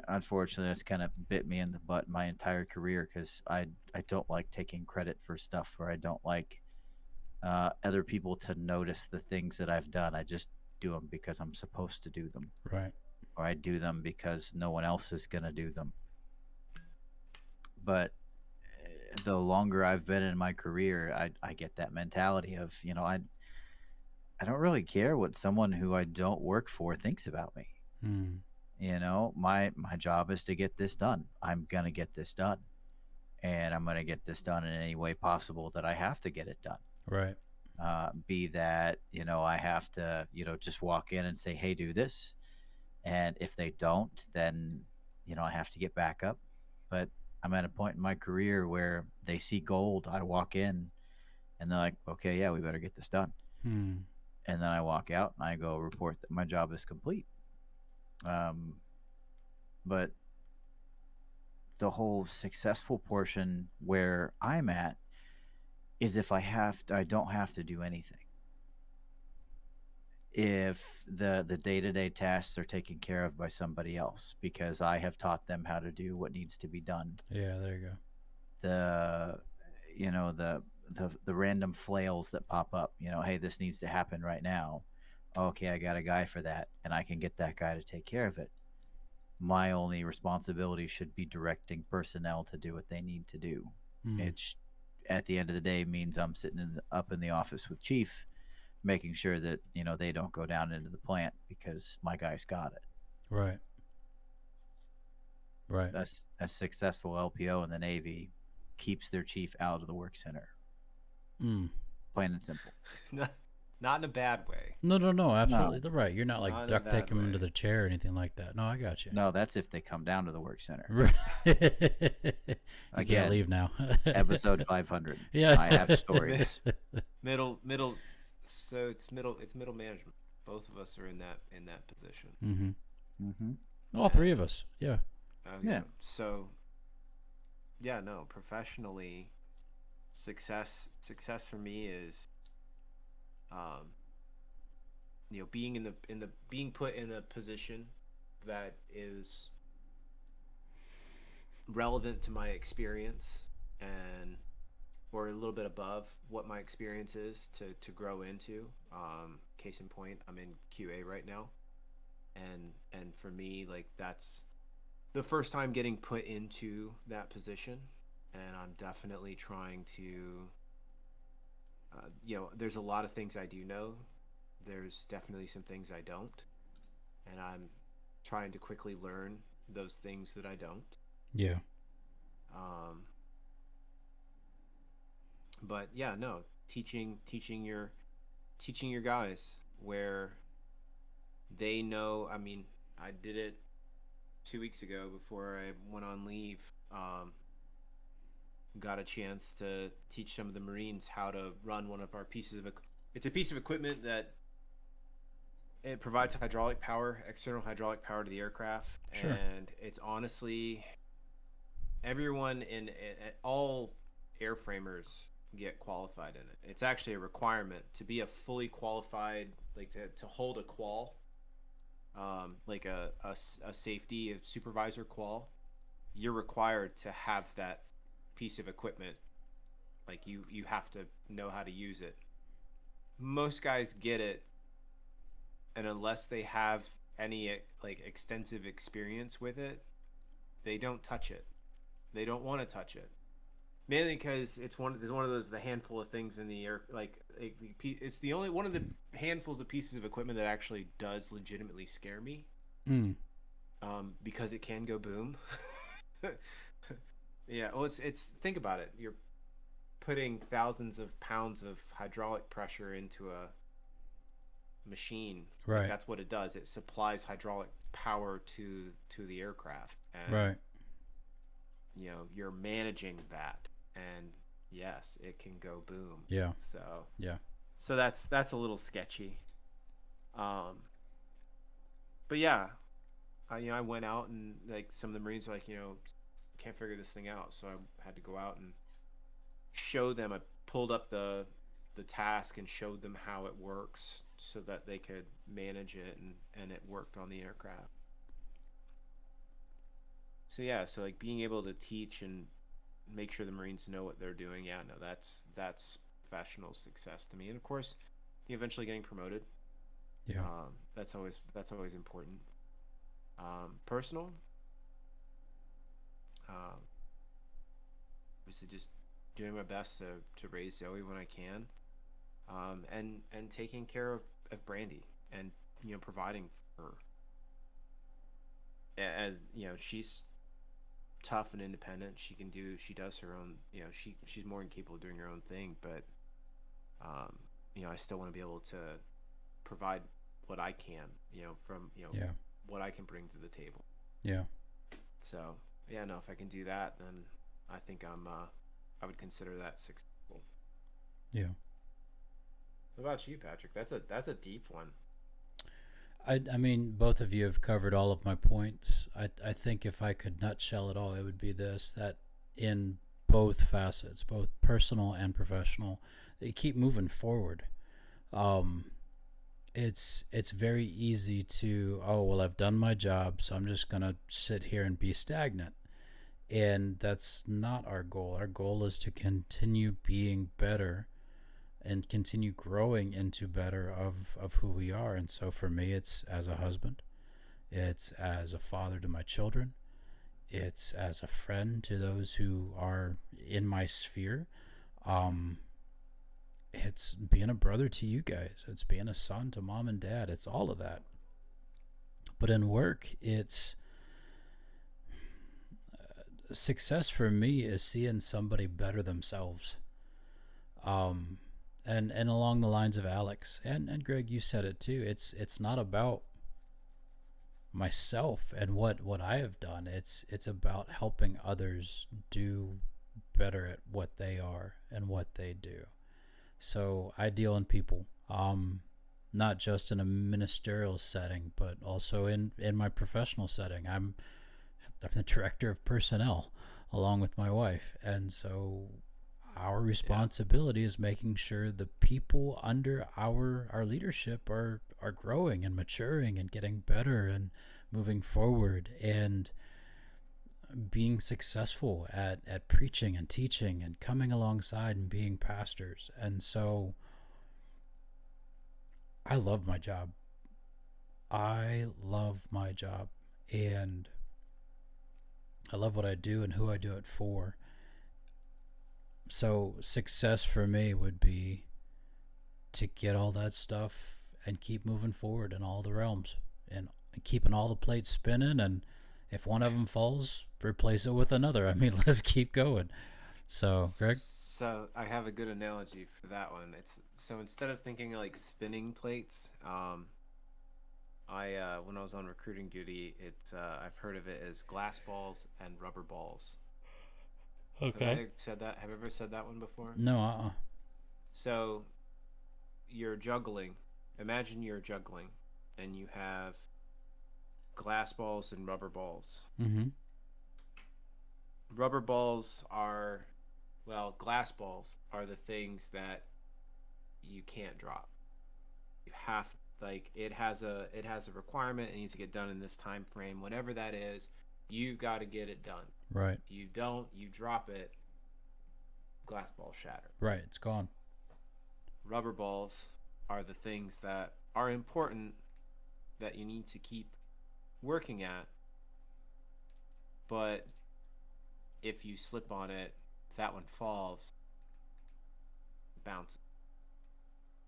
unfortunately that's kind of bit me in the butt my entire career because I don't like taking credit for stuff, or I don't like other people to notice the things that I've done. I just do them because I'm supposed to do them, Right. or I do them because no one else is gonna do them. But the longer I've been in my career, I get that mentality of I don't really care what someone who I don't work for thinks about me. Hmm. My job is to get this done. I'm gonna get this done, and I'm gonna get this done in any way possible that I have to get it done. Right. Be that I have to just walk in and say, hey, do this, and if they don't, then I have to get back up. But I'm at a point in my career where they see gold. I walk in And they're like, okay, yeah, we better get this done. Hmm. And then I walk out and I go report that my job is complete. Um, but the whole successful portion where I'm at is if I don't have to do anything. If the day-to-day tasks are taken care of by somebody else because I have taught them how to do what needs to be done. Yeah, there you go. The you know the random flails that pop up, hey, this needs to happen right now. Okay, I got a guy for that and I can get that guy to take care of it. My only responsibility should be directing personnel to do what they need to do. Hmm. It's at the end of the day means I'm sitting up in the office with chief, making sure that they don't go down into the plant because my guys got it. Right. Right. That's a successful LPO in the Navy keeps their chief out of the work center. Hmm. Plain and simple. Not in a bad way. No. Absolutely right. You're not like Not in a duct bad taping them to way. the chair or anything like that. No, I got you. No, that's if they come down to the work center. You Again, can't leave now. Episode 500. Yeah. I have stories. Middle. So it's middle management. Both of us are in that position. Mm-hmm. Mm-hmm. All three of us. Yeah. Okay. Yeah. So, yeah, no. Professionally, success for me is, being put in a position that is relevant to my experience and or a little bit above what my experience is to grow into. Case in point, I'm in QA right now, and for me, like, that's the first time getting put into that position, and I'm definitely trying to. There's a lot of things I do know. There's definitely some things I don't, and I'm trying to quickly learn those things that I don't. Yeah. But yeah, no, teaching your guys where they know. I mean, I did it 2 weeks ago before I went on leave. Got a chance to teach some of the Marines how to run one of our pieces of. It's a piece of equipment that it provides hydraulic power, external hydraulic power to the aircraft, Sure. and it's honestly everyone in all airframers get qualified in it. It's actually a requirement to be a fully qualified, like to hold a qual, like a safety supervisor qual. You're required to have that piece of equipment. Like you have to know how to use it. Most guys get it, and unless they have any like extensive experience with it, they don't touch it. They don't want to touch it. Mainly because it's one of those the handful of things in the air, it's the only one of the handfuls of pieces of equipment that actually does legitimately scare me. Mm. Because it can go boom. Yeah, well, it's think about it. You're putting thousands of pounds of hydraulic pressure into a machine. Right. Like, that's what it does. It supplies hydraulic power to the aircraft. And, Right. You're managing that, and yes, it can go boom. Yeah. So Yeah. So that's a little sketchy. But yeah, I went out and like some of the Marines were like, can't figure this thing out, so I had to go out and show them. I pulled up the task and showed them how it works so that they could manage it, and it worked on the aircraft. So yeah, so like being able to teach and make sure the Marines know what they're doing, yeah, no, that's professional success to me. And of course, eventually getting promoted. Yeah. That's always important. Personal, obviously just doing my best to raise Zoe when I can, and taking care of Brandy, and providing for her. As she's tough and independent. She does her own, she's more than capable of doing her own thing, but I still want to be able to provide what I can, from Yeah. what I can bring to the table. Yeah. So yeah, no, if I can do that, then I think I would consider that successful. Yeah. What about you, Patrick? That's a deep one. I mean, both of you have covered all of my points. I think if I could nutshell it all, it would be this: that in both facets, both personal and professional, they keep moving forward. Um, it's very easy to, oh well, I've done my job, so I'm just gonna sit here and be stagnant, and that's not our goal. Our goal is to continue being better and continue growing into better of who we are. And so for me, it's as a husband, it's as a father to my children, it's as a friend to those who are in my sphere. Um, it's being a brother to you guys. It's being a son to mom and dad. It's all of that. But in work, it's success for me is seeing somebody better themselves. Um, and along the lines of Alex and Greg, you said it too. It's not about myself and what I have done. It's about helping others do better at what they are and what they do. So I deal in people, not just in a ministerial setting, but also in my professional setting. I'm the director of personnel along with my wife, and so our responsibility is making sure the people under our leadership are growing and maturing and getting better and moving forward and being successful at preaching and teaching and coming alongside and being pastors. And so I love my job. I love my job, and I love what I do and who I do it for. So success for me would be to get all that stuff and keep moving forward in all the realms and keeping all the plates spinning, and if one of them falls, replace it with another. I mean, let's keep going. So, Greg? So I have a good analogy for that one. It's so instead of thinking like spinning plates, I when I was on recruiting duty, I've heard of it as glass balls and rubber balls. Okay. Have I said that? Have I ever said that one before? No, So you're juggling. Imagine you're juggling, and you have glass balls and rubber balls. Mm-hmm. Rubber balls are, well, glass balls are the things that you can't drop. You have, like, it has a requirement. It needs to get done in this time frame. Whenever that is, you've got to get it done. Right. If you don't, you drop it, glass ball shatter. Right, it's gone. Rubber balls are the things that are important that you need to keep working at, but if you slip on it, if that one falls, it bounces,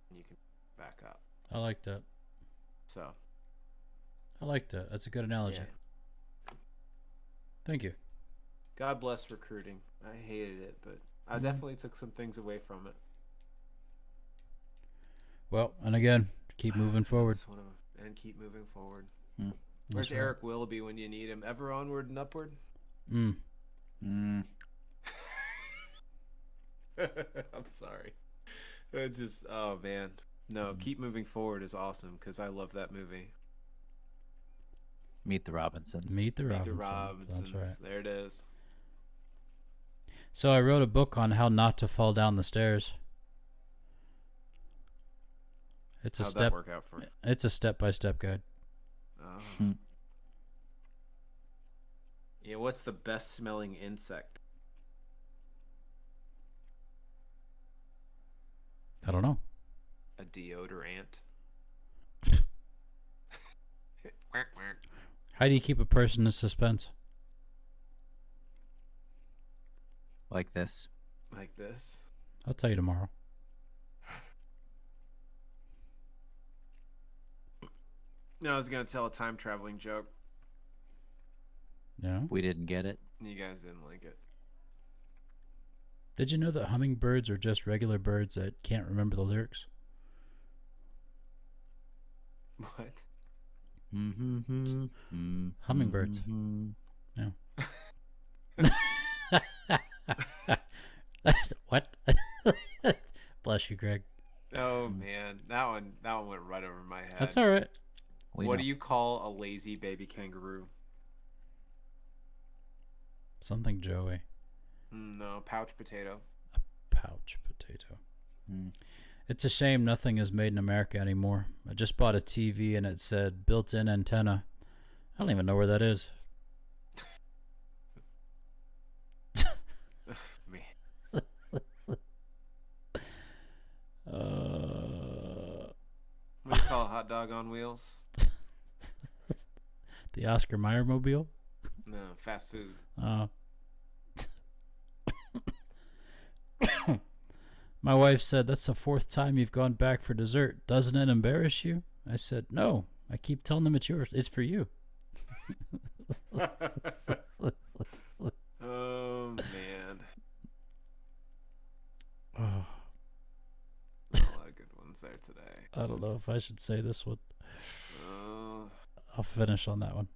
and you can back up. I like that. So I like that. That's a good analogy. yeah. Thank you. God bless recruiting. I hated it, but I definitely took some things away from it. Well, and again, keep moving forward. That's one of them. And keep moving forward. Hmm. Where's That's right. Eric Willoughby when you need him? Ever onward and upward? Mm. Mm. I'm sorry. It just, oh man. No, Keep Moving Forward is awesome because I love that movie. Meet the Robinsons. Meet the Meet the Robinsons. Robinsons. That's right. There it is. So I wrote a book on how not to fall down the stairs. It's a How'd step. that work out for you? It's a step-by-step guide. Oh. Hmm. Yeah, what's the best smelling insect? I don't know. A deodorant. How do you keep a person in suspense? Like this. Like this. I'll tell you tomorrow. No, I was gonna tell a time traveling joke. Yeah. We didn't get it. You guys didn't like it. Did you know that hummingbirds are just regular birds that can't remember the lyrics? What? Hummingbirds. Yeah. What? Bless Bless you, Greg. Oh man, that one went right over my head. That's all right. What do you call a lazy baby kangaroo? Something Joey. No, pouch potato. Pouch potato. It's a shame nothing is made in America anymore. I just bought a TV and it said built-in antenna. I don't even know where that is. Man. What do you call a hot dog on wheels? The Oscar Mayer mobile? No, fast food. My wife said, that's the 4th time you've gone back for dessert. Doesn't it embarrass you? I said, no. I keep telling them it's yours. It's for you. Oh, man. Oh, A lot of good ones there today. I don't know if I should say this one. I'll finish on that one.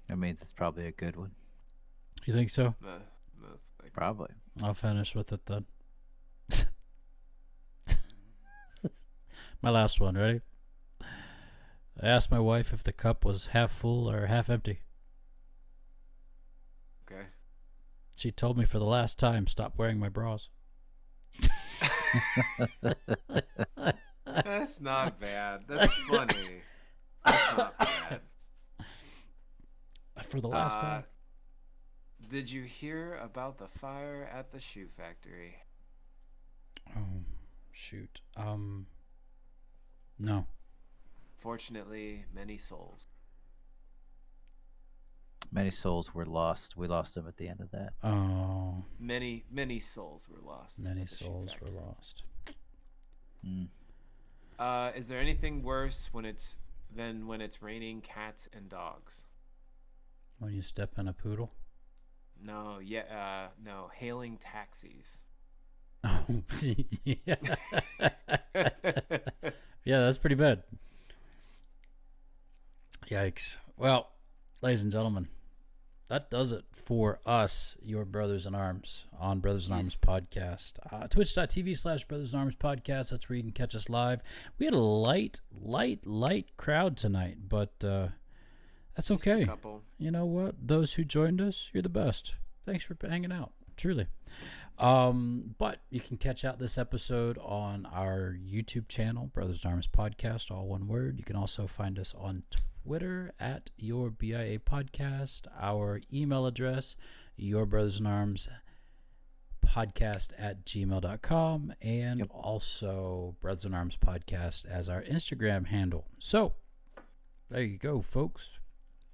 That means it's probably a good one. You think so? No, it's like, Probably. I'll finish with it then. My last one, ready? I asked my wife if the cup was half full or half empty. okay. She told me for the last time, stop wearing my bras. That's not bad. That's funny. That's not bad. For the last time. Did you hear about the fire at the shoe factory? Oh, shoot. No. Fortunately, many souls. Many souls were lost. We lost them at the end of that. Oh, Many souls were lost. many at the shoe souls were factory. lost. Is there anything worse when it's raining cats and dogs? When you step in a poodle? No, no, hailing taxis. Oh, yeah. Yeah, that's pretty bad. Yikes. Well, ladies and gentlemen, that does it for us, your Brothers in Arms, on Brothers in Arms Podcast. Twitch.tv/Brothers in Arms Podcast. That's where you can catch us live. We had a light crowd tonight, but that's Just okay. a couple. You know what? Those who joined us, you're the best. Thanks for hanging out, truly. But you can catch out this episode on our YouTube channel, Brothers in Arms Podcast, all one word. You can also find us on Twitter at Your BIA Podcast. Our email address, yourbrothersinarmspodcast@gmail.com, and also Brothers in Arms Podcast as our Instagram handle. So there you go, folks.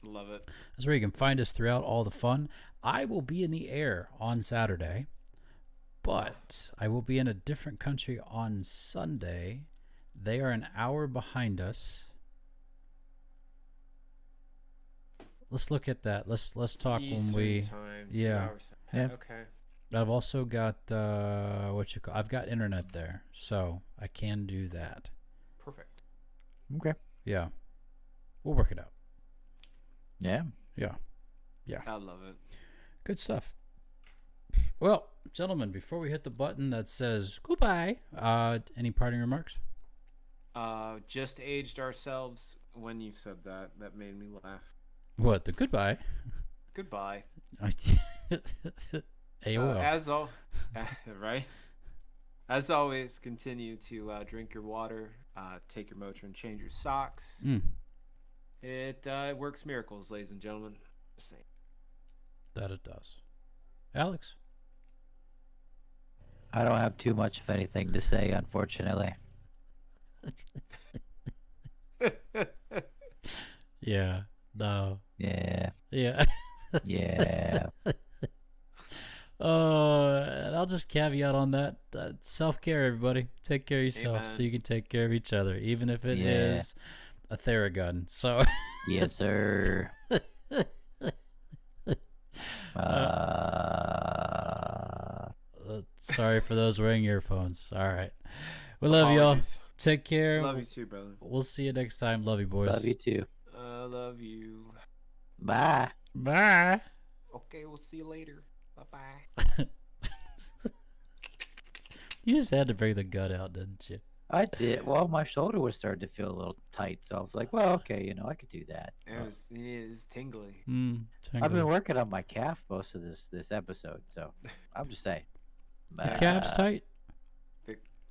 Love it. That's where you can find us throughout all the fun. I will be in the air on Saturday, but I will be in a different country on Sunday. They are an hour behind us. Let's look at that. Let's talk Eastern when we. time, 2 Yeah. hours. Yeah. Okay. I've also got I've got internet there, so I can do that. Perfect. Okay. Yeah, we'll work it out. Yeah. I love it. Good stuff. Well, gentlemen, before we hit the button that says goodbye, any parting remarks? Just aged ourselves when you said that. That made me laugh. What, the goodbye? Goodbye. AOL. Right? As always, continue to drink your water, take your Motrin, change your socks. It works miracles, ladies and gentlemen. Just saying. That it does. Alex? I don't have too much of anything to say, unfortunately. Yeah. No. Yeah. Yeah. Yeah. And I'll just caveat on that. Self-care, everybody. Take care of yourself so Amen. you can take care of each other, even if it Yeah. is a Theragun. So, Yes, sir. sorry for those wearing earphones. All right. We love y'all. Apologies. Take care. Love you too, brother. We'll see you next time. Love you, boys. Love you too. Love you. Bye. Okay, we'll see you later. Bye-bye. You just had to bring the gut out, didn't you? I did. Well, my shoulder was starting to feel a little tight, so I was like, well, okay, I could do that. It was tingly. I've been working on my calf most of this episode, so I'm just saying. Your calf's tight?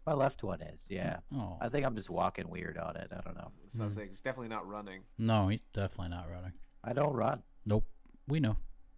My left one is, yeah. Oh. I think I'm just walking weird on it. I don't know. Sounds like it's definitely not running. No, he's definitely not running. I don't run. Nope. We know.